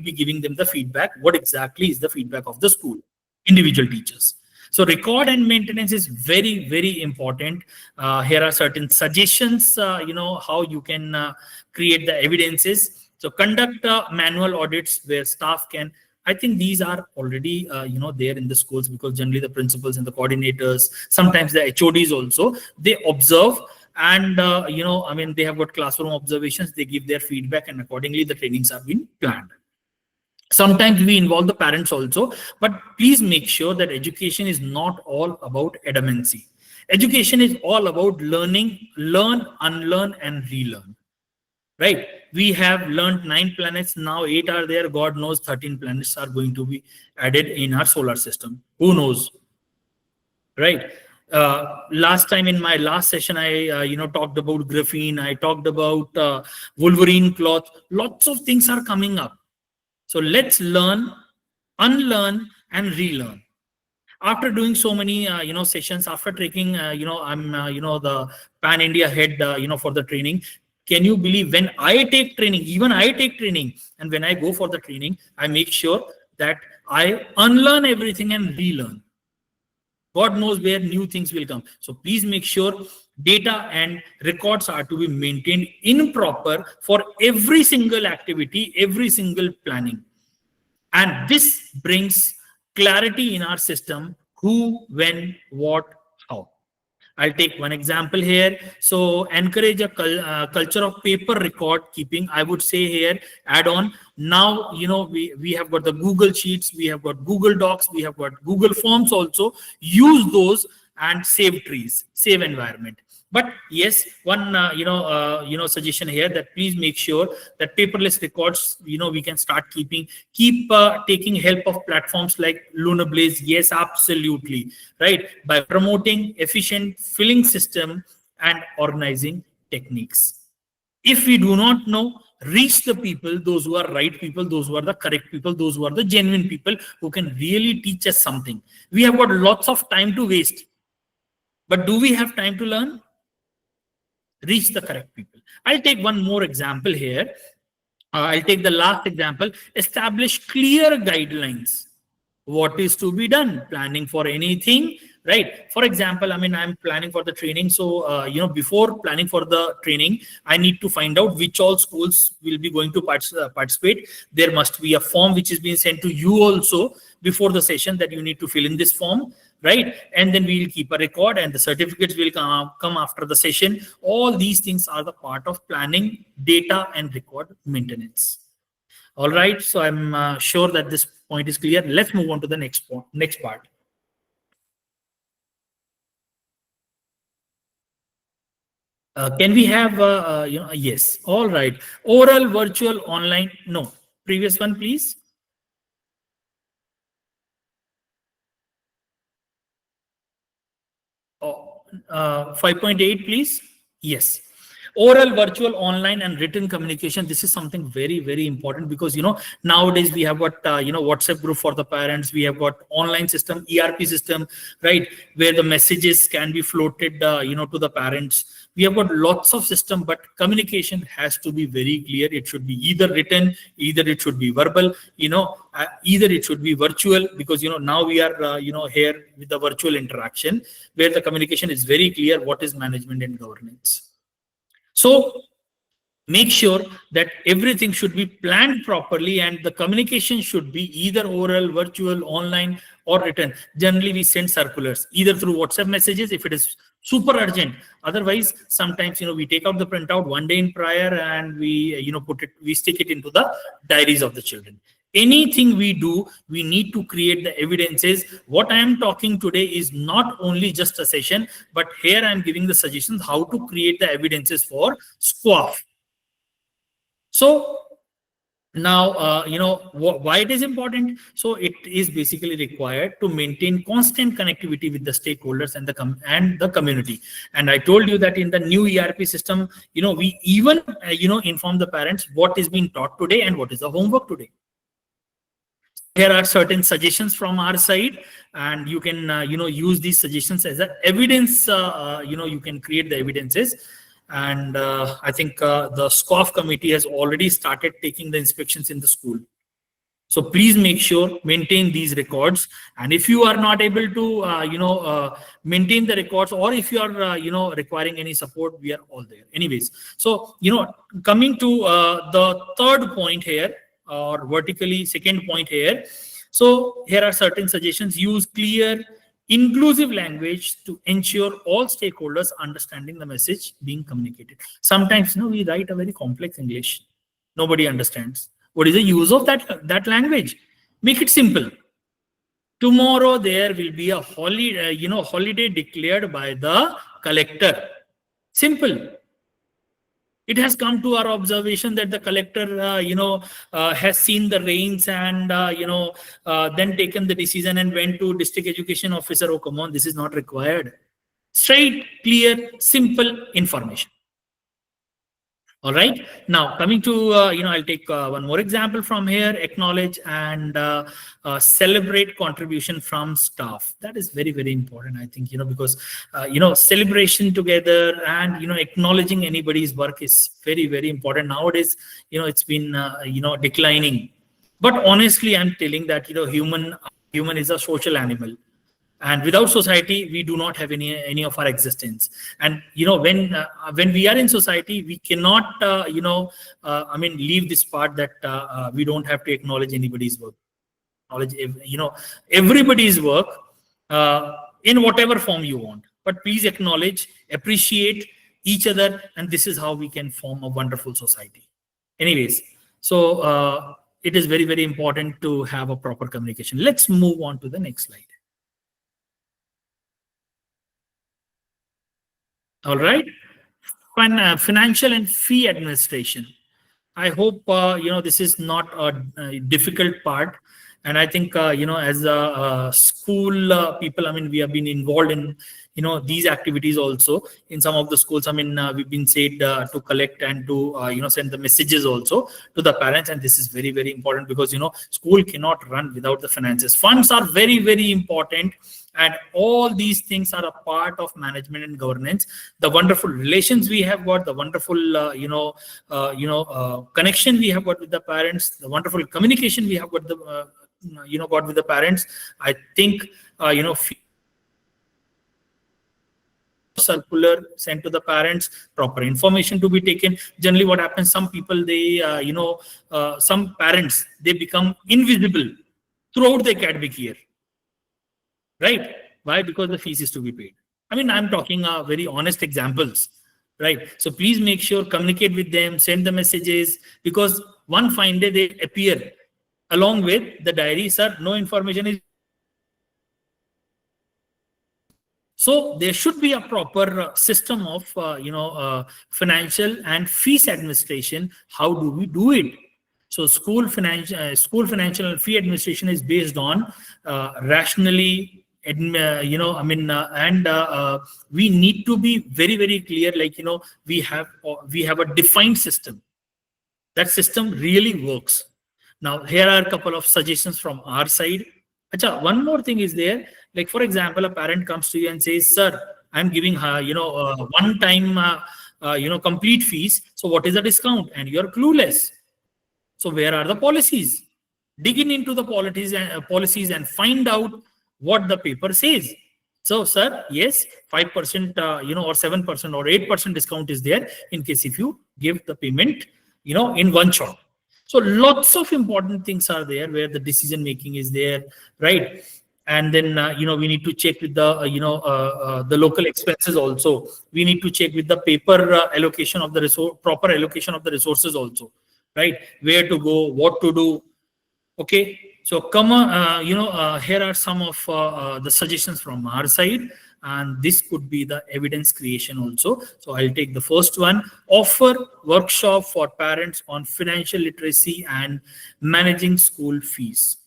B: be giving them the feedback. What exactly is the feedback of the school, individual teachers? So record and maintenance is very, very important. Here are certain suggestions, how you can create the evidences. So conduct manual audits where staff can. I think these are already, there in the schools, because generally the principals and the coordinators, sometimes the HODs also, they observe, and, they have got classroom observations, they give their feedback, and accordingly the trainings have been planned. Sometimes we involve the parents also, but please make sure that education is not all about adamancy. Education is all about learning, learn, unlearn, and relearn. Right? We have learned 9 planets, now 8 are there. God knows 13 planets are going to be added in our solar system. Who knows? Right? Last time in my last session, I talked about graphene. I talked about Wolverine cloth. Lots of things are coming up. So let's learn, unlearn, and relearn. After doing so many, sessions, after taking, I'm, the Pan India head, for the training. Can you believe, when I take training, even I take training, and when I go for the training, I make sure that I unlearn everything and relearn. God knows where new things will come. So please make sure data and records are to be maintained in proper for every single activity, every single planning. And this brings clarity in our system: who, when, what, how. I'll take one example here. So encourage a culture of paper record keeping. I would say here, add on. Now, we have got the Google Sheets, we have got Google Docs, we have got Google Forms also. Use those and save trees, save environment. But yes, one suggestion here, that please make sure that paperless records, we can start keeping. Keep taking help of platforms like Luneblaze. Yes, absolutely, right? By promoting efficient filling system and organizing techniques. If we do not know, reach the people, those who are right people, those who are the correct people, those who are the genuine people who can really teach us something. We have got lots of time to waste, but do we have time to learn? Reach the correct people. I'll take one more example here. I'll take the last example. Establish clear guidelines. What is to be done? Planning for anything, right? For example, I mean, I'm planning for the training. So, before planning for the training, I need to find out which all schools will be going to participate. There must be a form which is being sent to you also before the session that you need to fill in this form, right? And then we'll keep a record and the certificates will come after the session. All these things are the part of planning, data and record maintenance. All right, so I'm sure that this point is clear. Let's move on to the next part. Can we have, yes, all right. Oral, virtual, online, no. Previous one, please. 5.8, please. Yes. Oral, virtual, online, and written communication. This is something very, very important because, nowadays we have got, WhatsApp group for the parents. We have got online system, ERP system, right? Where the messages can be floated, to the parents. We have got lots of system, but communication has to be very clear. It should be either written, either it should be verbal, either it should be virtual because, now we are, here with the virtual interaction where the communication is very clear. What is management and governance? So make sure that everything should be planned properly and the communication should be either oral, virtual, online, or written. Generally, we send circulars either through WhatsApp messages if it is super urgent. Otherwise, sometimes we take out the printout one day in prior and we we stick it into the diaries of the children. Anything we do, we need to create the evidences. What I am talking today is not only just a session, but here I am giving the suggestions how to create the evidences for SQAAF. So now, why it is important. So it is basically required to maintain constant connectivity with the stakeholders and the community. And I told you that in the new ERP system, we even, inform the parents what is being taught today and what is the homework today. Here are certain suggestions from our side, and you can use these suggestions as a evidence. You can create the evidences, and I think the SQAAF committee has already started taking the inspections in the school. So please make sure maintain these records, and if you are not able to maintain the records, or if you are requiring any support, we are all there anyways. So coming to the third point here, or vertically second point here. So here are certain suggestions. Use clear, inclusive language to ensure all stakeholders understanding the message being communicated. Sometimes we write a very complex English. Nobody understands. What is the use of that language? Make it simple. Tomorrow there will be a holiday, holiday declared by the collector. Simple. It has come to our observation that the collector, has seen the rains and, then taken the decision and went to district education officer. Oh, come on, this is not required. Straight, clear, simple information. All right. Now coming to, I'll take one more example from here. Acknowledge and celebrate contribution from staff. That is very, very important, I think, because, celebration together and, acknowledging anybody's work is very, very important. Nowadays, it's been, declining. But honestly, I'm telling that, human is a social animal. And without society, we do not have any of our existence. And when we are in society, we cannot leave this part that we don't have to acknowledge anybody's work. Acknowledge everybody's work in whatever form you want. But please acknowledge, appreciate each other, and this is how we can form a wonderful society. Anyways, so it is very, very important to have a proper communication. Let's move on to the next slide. All right. Financial and fee administration. I hope this is not a difficult part, and I think as a school people, I mean, we have been involved in these activities also in some of the schools. I mean, we've been said to collect and to send the messages also to the parents, and this is very, very important because school cannot run without the finances. Funds are very, very important. And all these things are a part of management and governance. The wonderful relations we have got, the wonderful, connection we have got with the parents, the wonderful communication we have got with the parents. I think, circular sent to the parents, proper information to be taken. Generally what happens, some people, they some parents, they become invisible throughout the academic year, right? Why? Because the fees is to be paid. I mean, I'm talking very honest examples, right? So please make sure, communicate with them, send the messages, because one fine day they appear along with the diary, sir, no information is. So there should be a proper system of financial and fees administration. How do we do it? So school financial and fee administration is based on rationally, we need to be very, very clear. Like, we have a defined system. That system really works. Now, here are a couple of suggestions from our side. Achha, one more thing is there. Like, for example, a parent comes to you and says, sir, I'm giving her, one time, complete fees. So what is the discount? And you're clueless. So where are the policies? Digging into the policies and find out what the paper says. So, sir, yes, 5%, or 7% or 8% discount is there in case if you give the payment, in one shot. So lots of important things are there where the decision making is there, right? And then we need to check with the the local expenses also. We need to check with the paper allocation of the resource, proper allocation of the resources also, right? Where to go, what to do. Okay, so here are some of the suggestions from our side, and this could be the evidence creation also. So I'll take the first one: offer workshop for parents on financial literacy and managing school fees.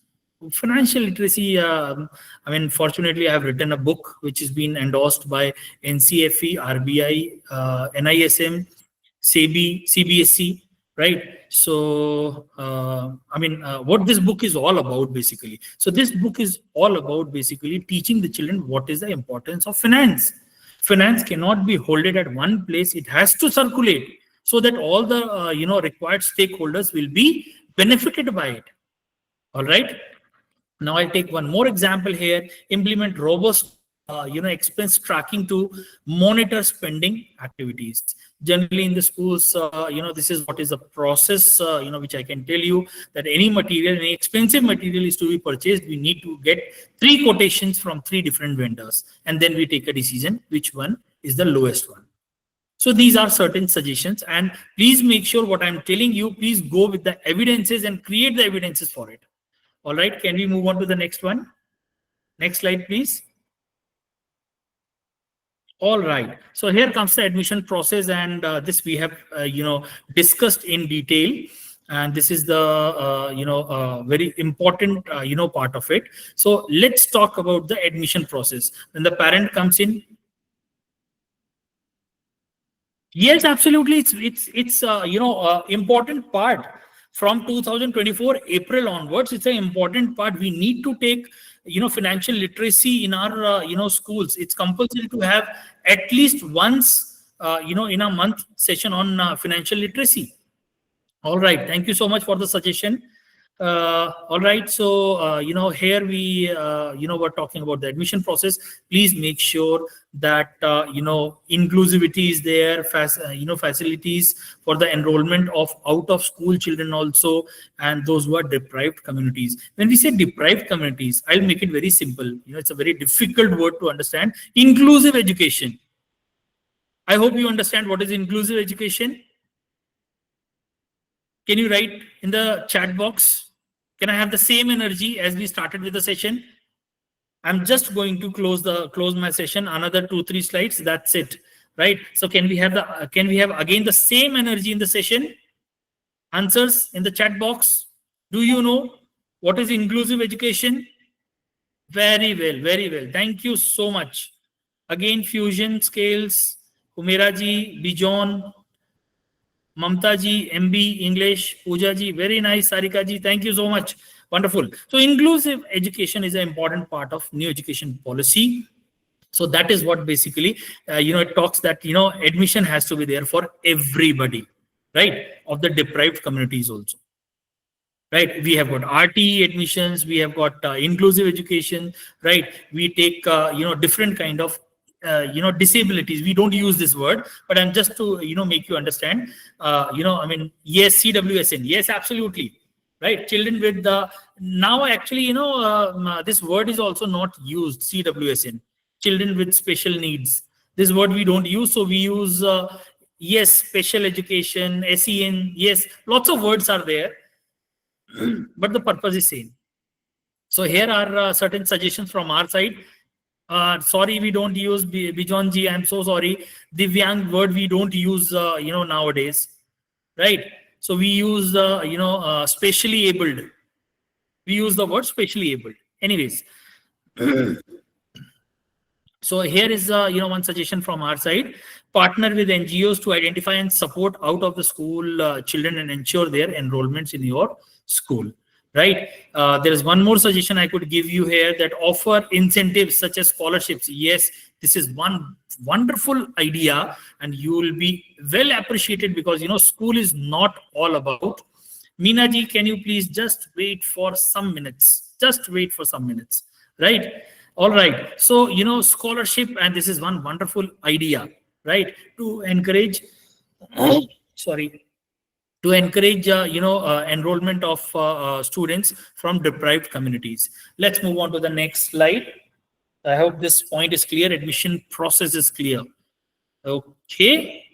B: Financial literacy, fortunately, I have written a book which has been endorsed by NCFE, RBI, NISM, SEBI, CBSE, right? So, what this book is all about, basically. So this book is all about basically teaching the children what is the importance of finance. Finance cannot be holded at one place. It has to circulate so that all the, required stakeholders will be benefited by it. All right. Now I'll take one more example here. Implement robust, expense tracking to monitor spending activities. Generally in the schools, this is what is the process, which I can tell you, that any material, any expensive material is to be purchased. We need to get 3 quotations from 3 different vendors, and then we take a decision which one is the lowest one. So these are certain suggestions, and please make sure what I'm telling you, please go with the evidences and create the evidences for it. All right, can we move on to the next one? Next slide, please. All right, so here comes the admission process, and this we have discussed in detail, and this is the very important part of it. So let's talk about the admission process. When the parent comes in, yes, absolutely, it's important part. From 2024 April onwards, it's an important part. We need to take financial literacy in our schools. It's compulsory to have at least once in a month session on financial literacy. All right, thank you so much for the suggestion. All right, so here we we're talking about the admission process. Please make sure that inclusivity is there, facilities for the enrollment of out of school children also, and those who are deprived communities. When we say deprived communities, I'll make it very simple. It's a very difficult word to understand. Inclusive education. I hope you understand what is inclusive education. Can you write in the chat box? Can I have the same energy as we started with the session? I'm just going to close my session. Another 2-3 slides. That's it, right? So can we have again the same energy in the session? Answers in the chat box. Do you know what is inclusive education? Very well, very well. Thank you so much. Again, fusion scales. Humera ji, Bijon, Mamta ji, MB English, Pooja ji, very nice. Sarika ji, thank you so much. Wonderful. So inclusive education is an important part of new education policy. So that is what basically, it talks that, admission has to be there for everybody, right? Of the deprived communities also. Right, we have got RTE admissions, we have got inclusive education, right? We take different kind of disabilities. We don't use this word, but I'm just to make you understand. I mean, yes, CWSN, yes, absolutely, right. Children with the now actually this word is also not used. CWSN, children with special needs. This word we don't use, so we use yes, special education, SEN. Yes, lots of words are there, but the purpose is same. So here are certain suggestions from our side. Sorry, we don't use Bijonji. I'm so sorry. Divyang word we don't use, nowadays, right? So we use, specially abled. We use the word specially abled. Anyways, so here is, one suggestion from our side. Partner with NGOs to identify and support out of the school children and ensure their enrollments in your school. Right. There is one more suggestion I could give you here, that offer incentives such as scholarships. Yes, this is one wonderful idea, and you will be well appreciated, because school is not all about. Meena ji, can you please just wait for some minutes? Just wait for some minutes. Right. All right. So scholarship, and this is one wonderful idea, right, to encourage. Sorry. To encourage enrollment of students from deprived communities. Let's move on to the next slide. I hope this point is clear. Admission process is clear. Okay.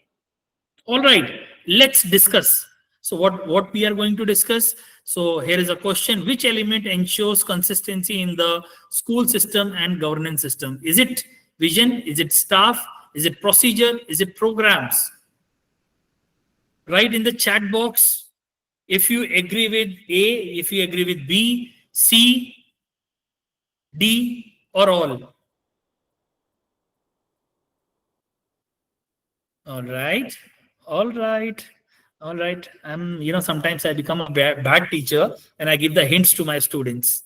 B: All right. Let's discuss. So what we are going to discuss. So here is a question: which element ensures consistency in the school system and governance system? Is it vision? Is it staff? Is it procedure? Is it programs? Write in the chat box if you agree with A, if you agree with B, C, D, or all. All right. All right. All right. Sometimes I become a bad teacher and I give the hints to my students.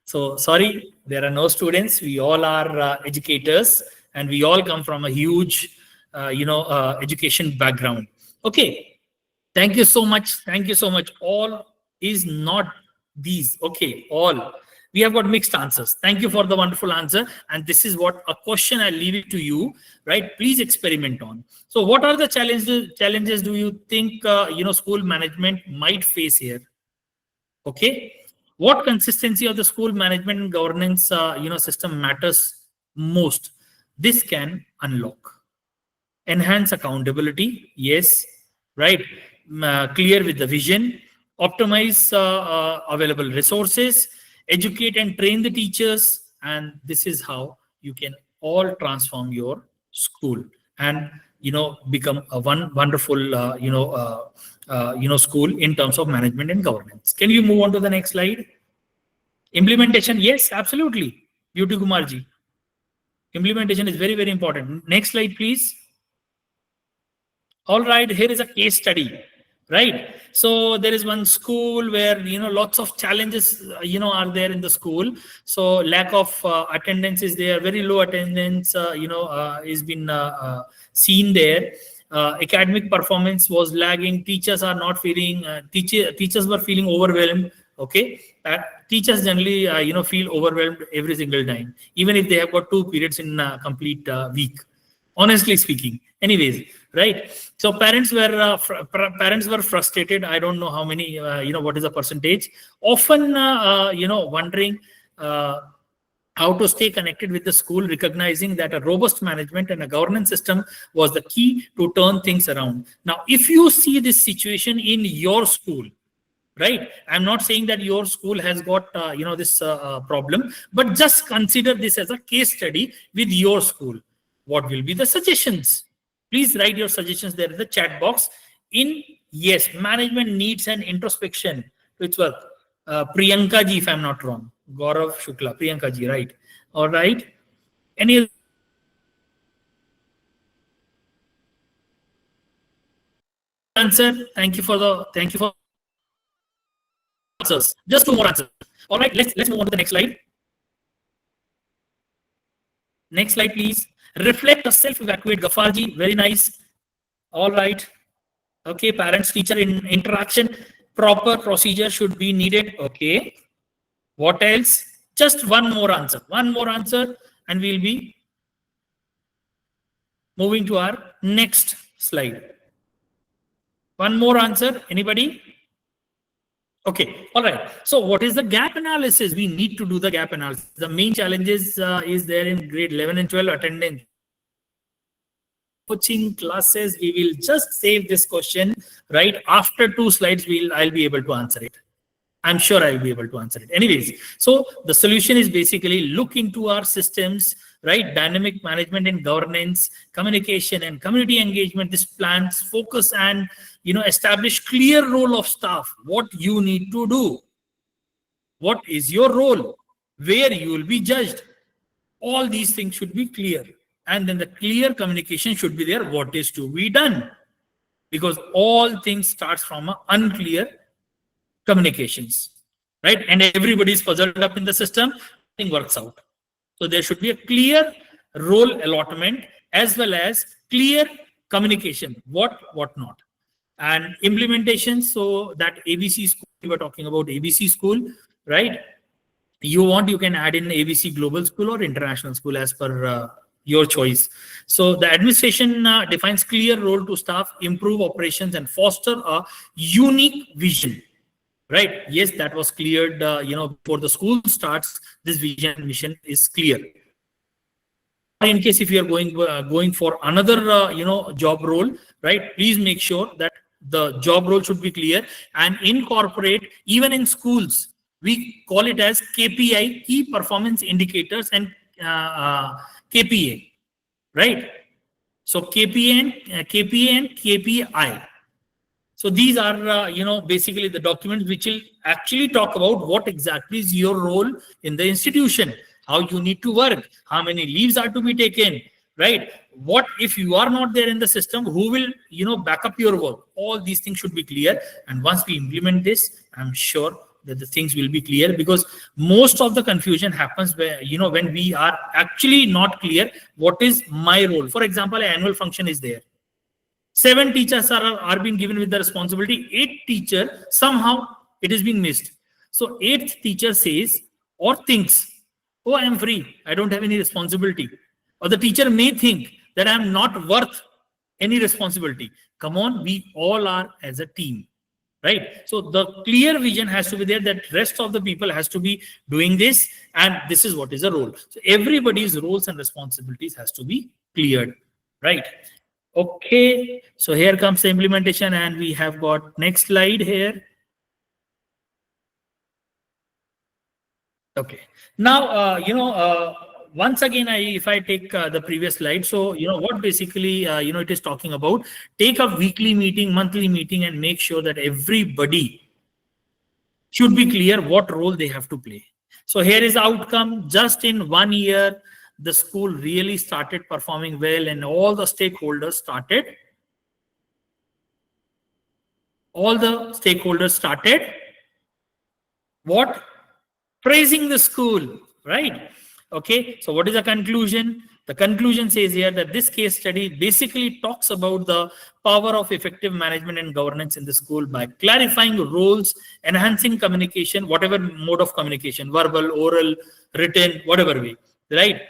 B: So sorry, there are no students. We all are educators, and we all come from a huge, education background. Okay, thank you so much. Thank you so much. All is not these. Okay, all. We have got mixed answers. Thank you for the wonderful answer. And this is what a question I leave it to you, right? Please experiment on. So what are the challenges do you think, school management might face here? Okay. What consistency of the school management and governance, system matters most? This can unlock. Enhance accountability, yes, right. Clear with the vision, optimize available resources, educate and train the teachers, and this is how you can all transform your school and become a wonderful school in terms of management and governance. Can you move on to the next slide? Implementation, yes, absolutely, Beauty Kumar ji. Implementation is very, very important. Next slide, please. All right, here is a case study, right? So there is one school where lots of challenges are there in the school. So lack of attendance is there, very low attendance is been seen there. Academic performance was lagging. Teachers are not feeling teachers were feeling overwhelmed. Okay, teachers generally feel overwhelmed every single time, even if they have got 2 periods in a complete week, honestly speaking. Anyways, right? So parents were frustrated. I don't know how many, what is the percentage. Often, wondering how to stay connected with the school, recognizing that a robust management and a governance system was the key to turn things around. Now, if you see this situation in your school, right? I'm not saying that your school has got, this problem, but just consider this as a case study with your school. What will be the suggestions? Please write your suggestions there in the chat box. Yes, management needs an introspection to its work. Priyanka ji, if I'm not wrong. Gaurav Shukla, Priyanka ji, right? All right. Any answer? Thank you for answers. Just 2 more answers. All right, let's move on to the next slide. Next slide, please. Reflect a self-evacuate. Gaffarji, very nice. All right. Okay, parents-teacher interaction. Proper procedure should be needed. Okay. What else? Just one more answer. One more answer, and we'll be Moving to our next slide. One more answer, anybody? Okay, all right. So what is the gap analysis? We need to do the gap analysis. The main challenges is there in grade 11 and 12 attendance. Coaching classes, we will just save this question, right? After 2 slides, I'll be able to answer it. I'm sure I'll be able to answer it. Anyways, so the solution is basically look into our systems, right? Dynamic management and governance, communication and community engagement, this plans, focus and, establish clear role of staff, what you need to do. What is your role? Where you will be judged? All these things should be clear. And then the clear communication should be there, what is to be done. Because all things starts from an unclear communications, right? And everybody is puzzled up in the system, nothing works out. So there should be a clear role allotment as well as clear communication, what not. And implementation, so that ABC school, we were talking about ABC school, right? You can add in ABC global school or international school as per your choice. So the administration defines clear role to staff, improve operations and foster a unique vision. Right? Yes, that was cleared. Before the school starts, this vision and mission is clear. In case if you are going for another job role, right? Please make sure that the job role should be clear and incorporate. Even in schools, we call it as KPI, key performance indicators, and KPA, right? So KPA and KPI. So these are, basically the documents which will actually talk about what exactly is your role in the institution, how you need to work, how many leaves are to be taken, right? What if you are not there in the system, who will, back up your work? All these things should be clear. And once we implement this, I'm sure that the things will be clear, because most of the confusion happens where, when we are actually not clear, what is my role? For example, an annual function is there. 7 teachers are being given with the responsibility. 8 teacher, somehow it is being missed. So 8th teacher says or thinks, oh, I am free, I don't have any responsibility. Or the teacher may think that I am not worth any responsibility. Come on, we all are as a team, right? So the clear vision has to be there, that rest of the people has to be doing this, and this is what is the role. So everybody's roles and responsibilities has to be cleared, right? Okay, so here comes the implementation, and we have got next slide here. Okay, now once again, if I take the previous slide, so what basically it is talking about, take a weekly meeting, monthly meeting, and make sure that everybody should be clear what role they have to play. So here is the outcome. Just in 1 year, the school really started performing well, and all the stakeholders started what? Praising the school, right? Okay, so what is the conclusion? The conclusion says here that this case study basically talks about the power of effective management and governance in the school by clarifying roles, enhancing communication, whatever mode of communication, verbal, oral, written, whatever way, right?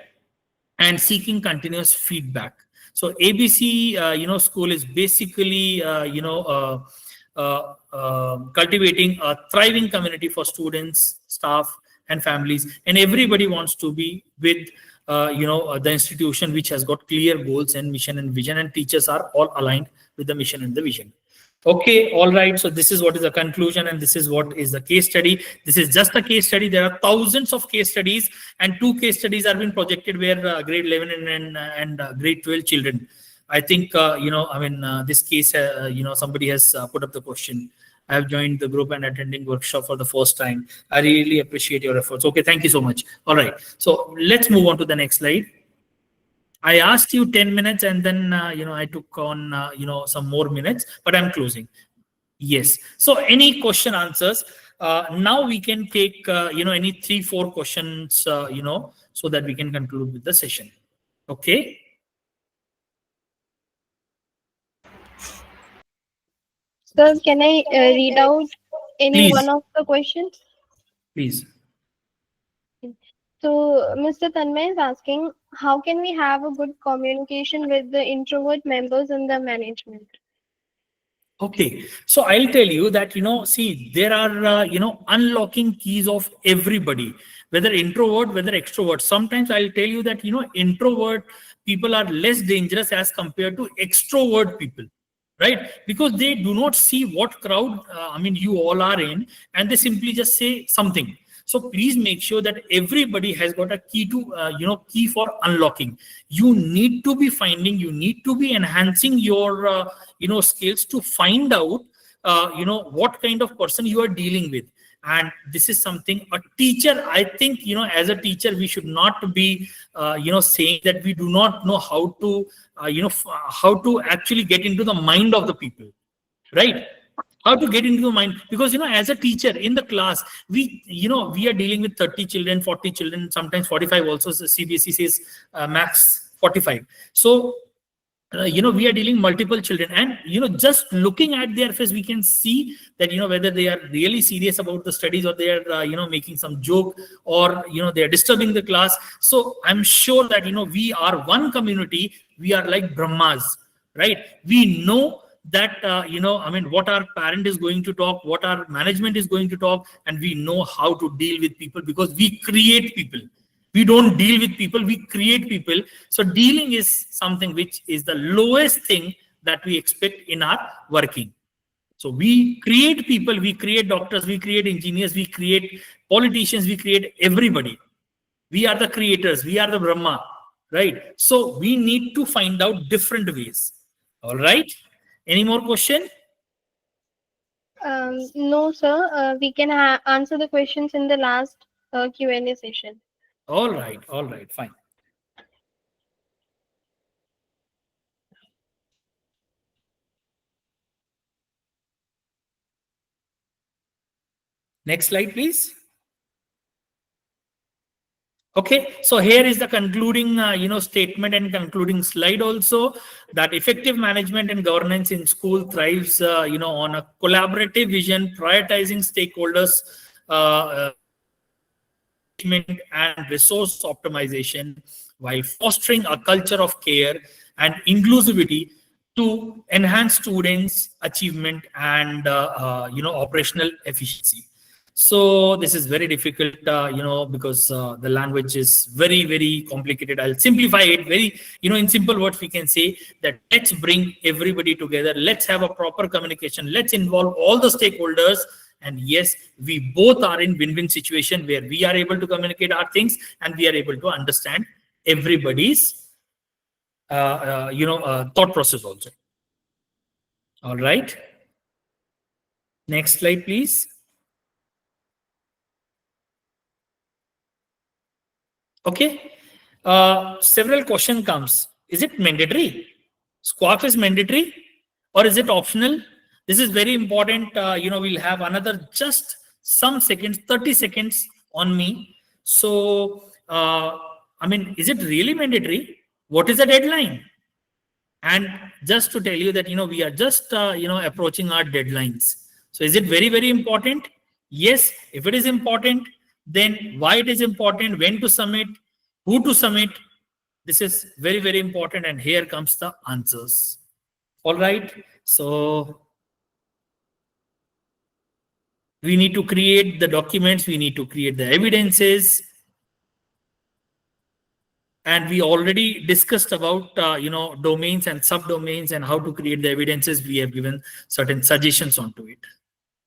B: And seeking continuous feedback. So ABC, school is basically, cultivating a thriving community for students, staff, and families, and everybody wants to be with the institution which has got clear goals and mission and vision, and teachers are all aligned with the mission and the vision. Okay, all right. So this is what is the conclusion, and this is what is the case study. This is just a case study. There are thousands of case studies, and 2 case studies are being projected where grade 11 and grade 12 children. I think this case, somebody has put up the question. I have joined the group and attending workshop for the first time. I really appreciate your efforts. Okay, thank you so much. All right, so let's move on to the next slide. I asked you 10 minutes, and then I took on some more minutes, but I'm closing. Yes. So any question answers? Now we can take any 3-4 questions so that we can conclude with the session. Okay.
A: Sir, can I read out any
B: Please.
A: one of the questions?
B: Please.
A: So Mr. Tanmay is asking, how can we have a good communication with the introvert members in the management?
B: Okay, so I'll tell you that, see, there are, unlocking keys of everybody, whether introvert, whether extrovert. Sometimes I'll tell you that, introvert people are less dangerous as compared to extrovert people, right? Because they do not see what crowd, you all are in, and they simply just say something. So please make sure that everybody has got a key to, key for unlocking. You need to be finding, you need to be enhancing your, skills to find out, what kind of person you are dealing with. And this is something a teacher, I think, as a teacher, we should not be, saying that we do not know how to, how to actually get into the mind of the people, right? How to get into the mind, because as a teacher in the class, we are dealing with 30 children, 40 children, sometimes 45 also. So CBSE says max 45. So we are dealing multiple children, and just looking at their face, we can see that whether they are really serious about the studies, or they are making some joke, or they are disturbing the class. So I'm sure that we are one community, we are like Brahmas, right? We know that what our parent is going to talk, what our management is going to talk, and we know how to deal with people, because we create people. We don't deal with people, we create people. So dealing is something which is the lowest thing that we expect in our working. So we create people, we create doctors, we create engineers, we create politicians, we create everybody. We are the creators, we are the Brahma, right? So we need to find out different ways. All right, any more question?
A: No, sir. We can answer the questions in the last Q&A session.
B: All right, fine. Next slide, please. Okay, so here is the concluding, statement and concluding slide also, that effective management and governance in school thrives, on a collaborative vision, prioritizing stakeholders, and resource optimization, while fostering a culture of care and inclusivity to enhance students' achievement and operational efficiency. So this is very difficult, because the language is very, very complicated. I'll simplify it very, in simple words. We can say that let's bring everybody together. Let's have a proper communication. Let's involve all the stakeholders. And yes, we both are in win-win situation, where we are able to communicate our things, and we are able to understand everybody's, thought process also. All right. Next slide, please. Okay. Several question comes. Is it mandatory? SQAAF is mandatory, or is it optional? This is very important. We'll have another just some seconds, 30 seconds on me. So, is it really mandatory? What is the deadline? And just to tell you that, we are just, approaching our deadlines. So is it very, very important? Yes. If it is important, then why it is important, when to submit, who to submit? This is very, very important. And here comes the answers. All right. So we need to create the documents. We need to create the evidences. And we already discussed about, domains and subdomains and how to create the evidences. We have given certain suggestions onto it.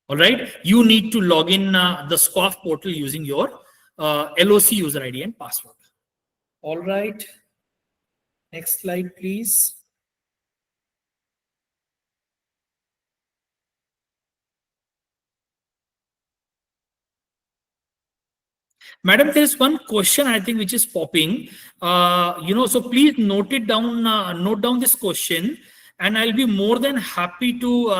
B: All right. You need to log in the SQAAF portal using your LOC user ID and password. All right. Next slide, please. Madam, there is one question I think which is popping. So please note it down. Note down this question, and I'll be more than happy to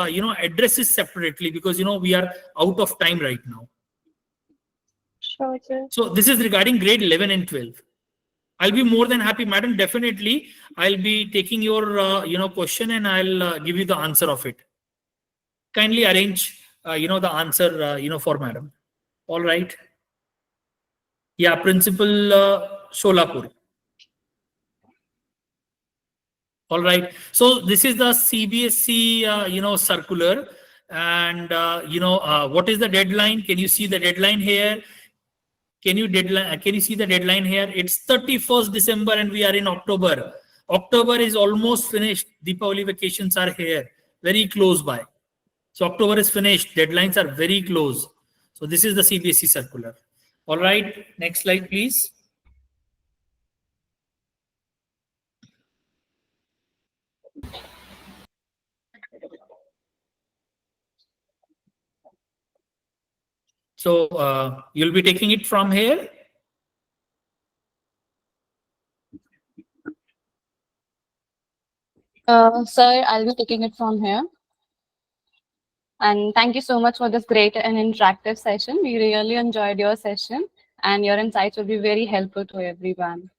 B: address it separately, because we are out of time right now.
A: Sure, sir.
B: So this is regarding grade 11 and 12. I'll be more than happy, madam. Definitely, I'll be taking your question, and I'll give you the answer of it. Kindly arrange the answer for madam. All right. Yeah, Principal Sholapur. All right. So this is the CBSE, circular, and what is the deadline? Can you see the deadline here? Can you see the deadline here? It's 31st December, and we are in October. October is almost finished. Deepavali vacations are here, very close by. So October is finished. Deadlines are very close. So this is the CBSE circular. All right. Next slide, please. So you'll be taking it from here.
C: Sir, I'll be taking it from here. And thank you so much for this great and interactive session. We really enjoyed your session, and your insights will be very helpful to everyone.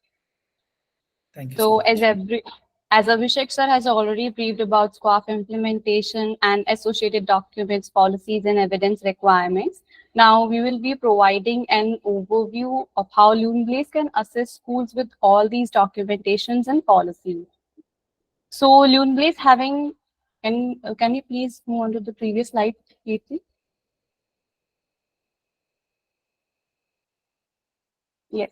B: Thank you
C: So,
B: so much.
C: as Abhishek sir has already briefed about SQAAF implementation and associated documents, policies, and evidence requirements, now we will be providing an overview of how Luneblaze can assist schools with all these documentations and policies. So Luneblaze having, and can you please move on to the previous slide, Kirti? Yes.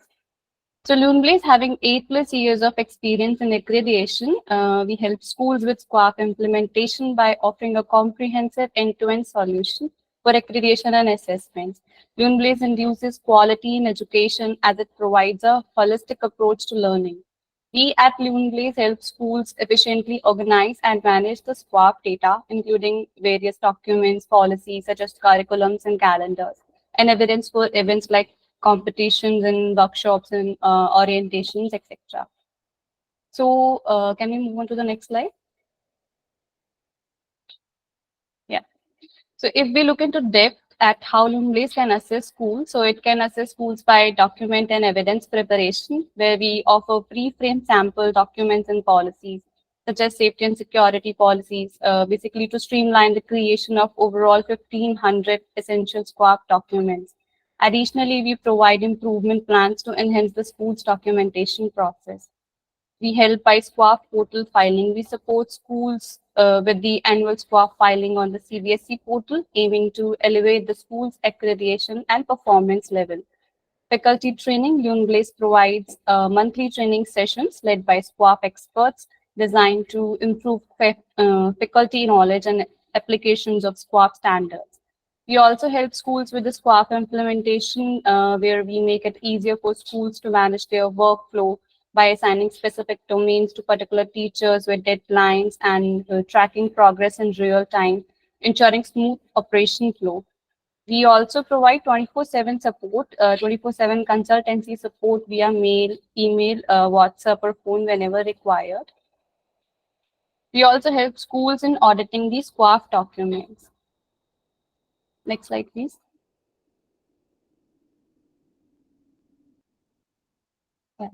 C: So Luneblaze having 8+ years of experience in accreditation, we help schools with SQAAF implementation by offering a comprehensive end-to-end solution for accreditation and assessments. Luneblaze induces quality in education as it provides a holistic approach to learning. We at Luneblaze help schools efficiently organize and manage the SQAAF data, including various documents, policies such as curriculums and calendars, and evidence for events like competitions and workshops and orientations, etc. So can we move on to the next slide? Yeah. So if we look into depth at how Luneblaze can assist schools, so it can assist schools by document and evidence preparation, where we offer pre-frame sample documents and policies, such as safety and security policies, basically to streamline the creation of overall 1,500 essential SQAAF documents. Additionally, we provide improvement plans to enhance the school's documentation process. We help by SQAAF portal filing. We support schools with the annual SQAAF filing on the CBSE portal, aiming to elevate the school's accreditation and performance level. Faculty training, Luneblaze provides monthly training sessions led by SQAAF experts designed to improve faculty knowledge and applications of SQAAF standards. We also help schools with the SQAAF implementation, where we make it easier for schools to manage their workflow by assigning specific domains to particular teachers with deadlines and tracking progress in real time, ensuring smooth operation flow. We also provide 24/7 support, 24/7 consultancy support via mail, email, WhatsApp, or phone whenever required. We also help schools in auditing these SQAAF documents. Next slide, please. Yeah.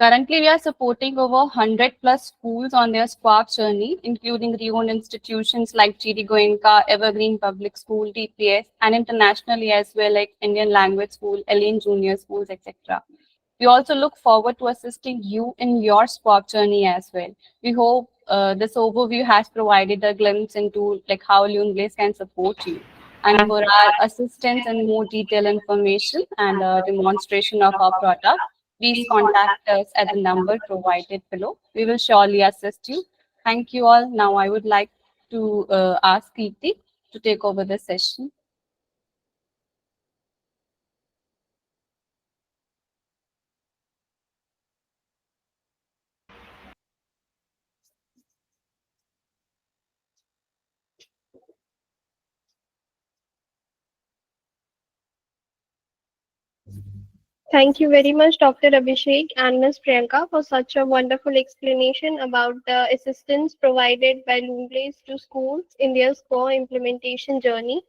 C: Currently, we are supporting over 100+ schools on their SQAAF journey, including renowned institutions like GD Goenka, Evergreen Public School, DPS, and internationally as well, like Indian Language School, Alien Junior Schools, etc. We also look forward to assisting you in your SQAAF journey as well. We hope this overview has provided a glimpse into like how Luneblaze can support you. And for our assistance and more detailed information and a demonstration of our product, please contact us at the number provided below. We will surely assist you. Thank you all. Now I would like to ask Kirti to take over the session.
A: Thank you very much, Dr. Abhishek and Ms. Priyanka, for such a wonderful explanation about the assistance provided by Luneblaze to schools in their SQAA implementation journey.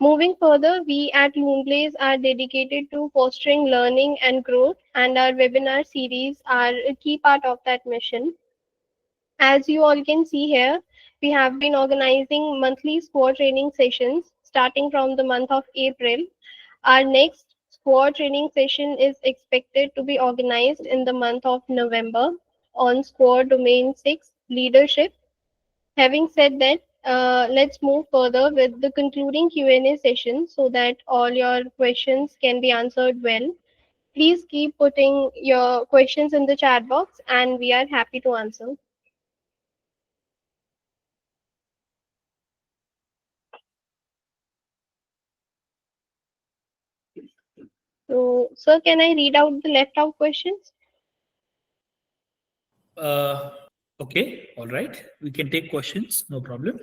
A: Moving further, we at Luneblaze are dedicated to fostering learning and growth, and our webinar series are a key part of that mission. As you all can see here, we have been organizing monthly SQAA training sessions starting from the month of April. Our next SQAA training session is expected to be organized in the month of November. on SQAA Domain 6 leadership. Having said that, let's move further with the concluding Q&A session so that all your questions can be answered well. Please keep putting your questions in the chat box and we are happy to answer. So, sir, can I read out the left out questions?
B: Okay, all right. We can take questions, no problem.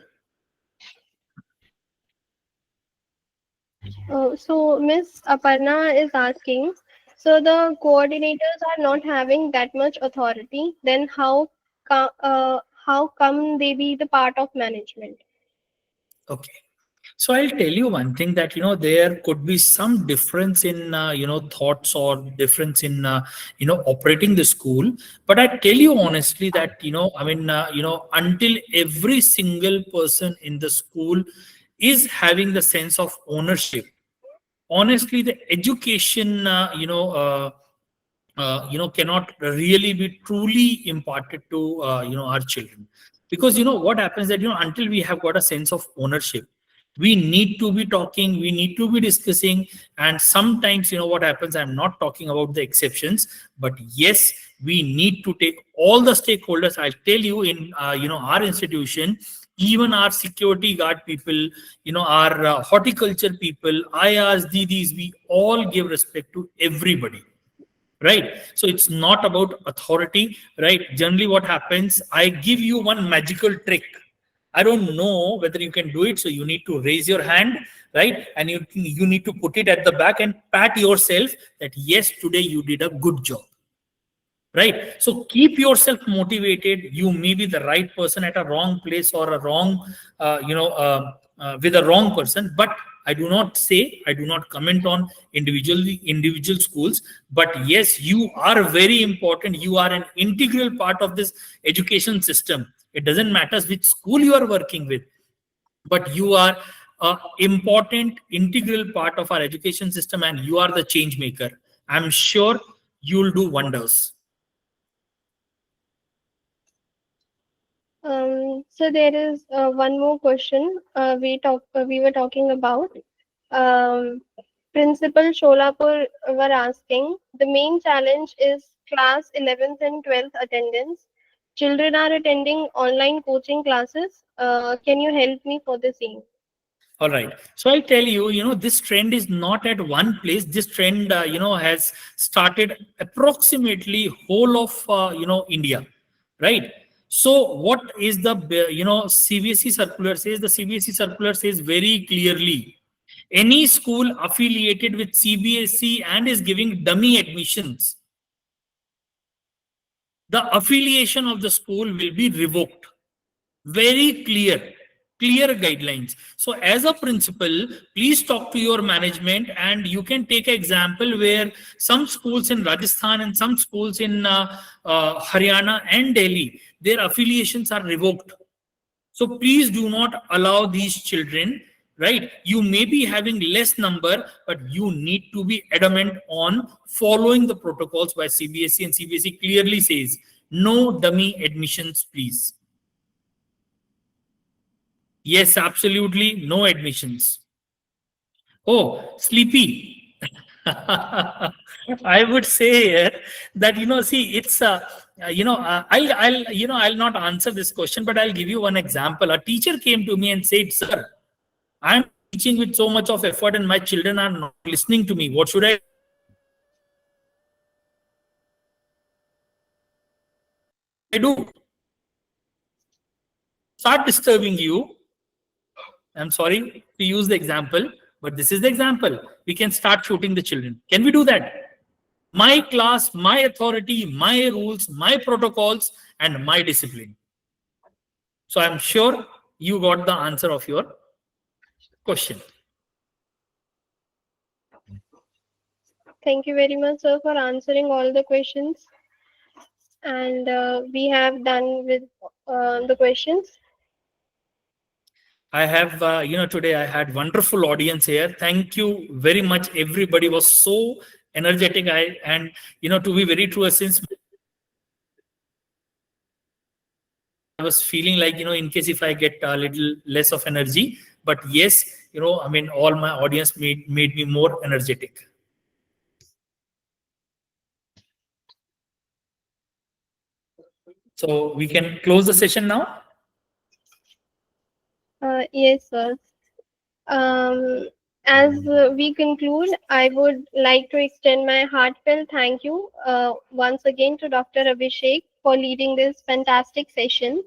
A: So, Miss Aparna is asking, so the coordinators are not having that much authority, then how come they be the part of management?
B: Okay. So I'll tell you one thing that there could be some difference in thoughts or difference in operating the school. But I tell you honestly that until every single person in the school is having the sense of ownership, honestly, the education cannot really be truly imparted to our children, because what happens that until we have got a sense of ownership, we need to be talking, we need to be discussing. And sometimes what happens, I'm not talking about the exceptions, but yes, we need to take all the stakeholders. I'll tell you, in our institution, even our security guard people, our horticulture people, IRs, DDs, we all give respect to everybody, right? So it's not about authority, right? Generally what happens, I give you one magical trick, I don't know whether you can do it, so you need to raise your hand, right? And you need to put it at the back and pat yourself that yes, today you did a good job, right? So keep yourself motivated. You may be the right person at a wrong place or a wrong with a wrong person, but I do not say, I do not comment on individual schools, but yes, you are very important. You are an integral part of this education system. It doesn't matter which school you are working with, but you are a important integral part of our education system, and you are the change maker. I'm sure you'll do wonders.
A: So there is one more question we were talking about. Principal Sholapur were asking, the main challenge is class 11th and 12th attendance. Children are attending online coaching classes. Can you help me for the same?
B: All right. So I'll tell you, this trend is not at one place. This trend, has started approximately whole of, India, right? So what is the, CBSE circular says? The CBSE circular says very clearly, any school affiliated with CBSE and is giving dummy admissions, the affiliation of the school will be revoked. Very clear guidelines. So as a principal, please talk to your management, and you can take an example where some schools in Rajasthan and some schools in Haryana and Delhi, their affiliations are revoked. So please do not allow these children, right? You may be having less number, but you need to be adamant on following the protocols by CBSE, and CBSE clearly says no dummy admissions, please. Yes, absolutely. No admissions. Oh, sleepy. I would say that, see, it's, I'll not answer this question, but I'll give you one example. A teacher came to me and said, sir, I'm teaching with so much of effort and my children are not listening to me. What should I do? Start disturbing you. I'm sorry to use the example, but this is the example. We can start shooting the children. Can we do that? My class, my authority, my rules, my protocols, and my discipline. So I'm sure you got the answer of your question.
A: Thank you very much, sir, for answering all the questions. And we have done with the questions.
B: I have, today I had wonderful audience here. Thank you very much. Everybody was so energetic. And, to be very true, since was feeling like, in case if I get a little less of energy, but yes, I mean, all my audience made me more energetic. So we can close the session now.
A: Yes, sir. As we conclude, I would like to extend my heartfelt thank you once again to Dr. Abhishek for leading this fantastic session.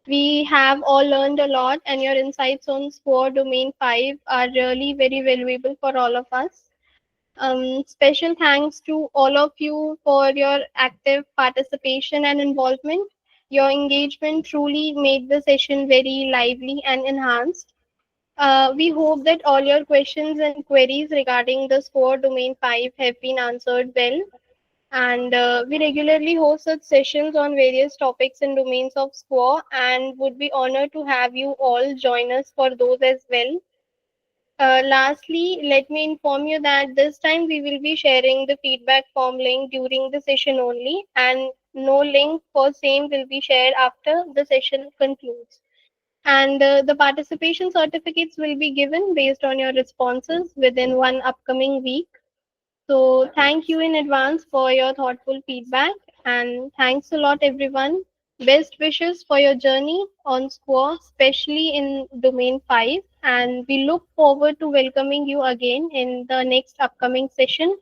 A: We have all learned a lot, and your insights on SQAA Domain 5 are really very valuable for all of us. Special thanks to all of you for your active participation and involvement. Your engagement truly made the session very lively and enhanced. We hope that all your questions and queries regarding the SQAA Domain 5 have been answered well. And we regularly host such sessions on various topics and domains of SQAA and would be honored to have you all join us for those as well. Lastly, let me inform you that this time we will be sharing the feedback form link during the session only, and no link for same will be shared after the session concludes. And the participation certificates will be given based on your responses within one upcoming week. So thank you in advance for your thoughtful feedback, and thanks a lot everyone. Best wishes for your journey on SQAA, especially in Domain 5, and we look forward to welcoming you again in the next upcoming session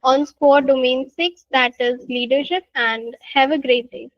A: on SQAA Domain 6, that is leadership, and have a great day.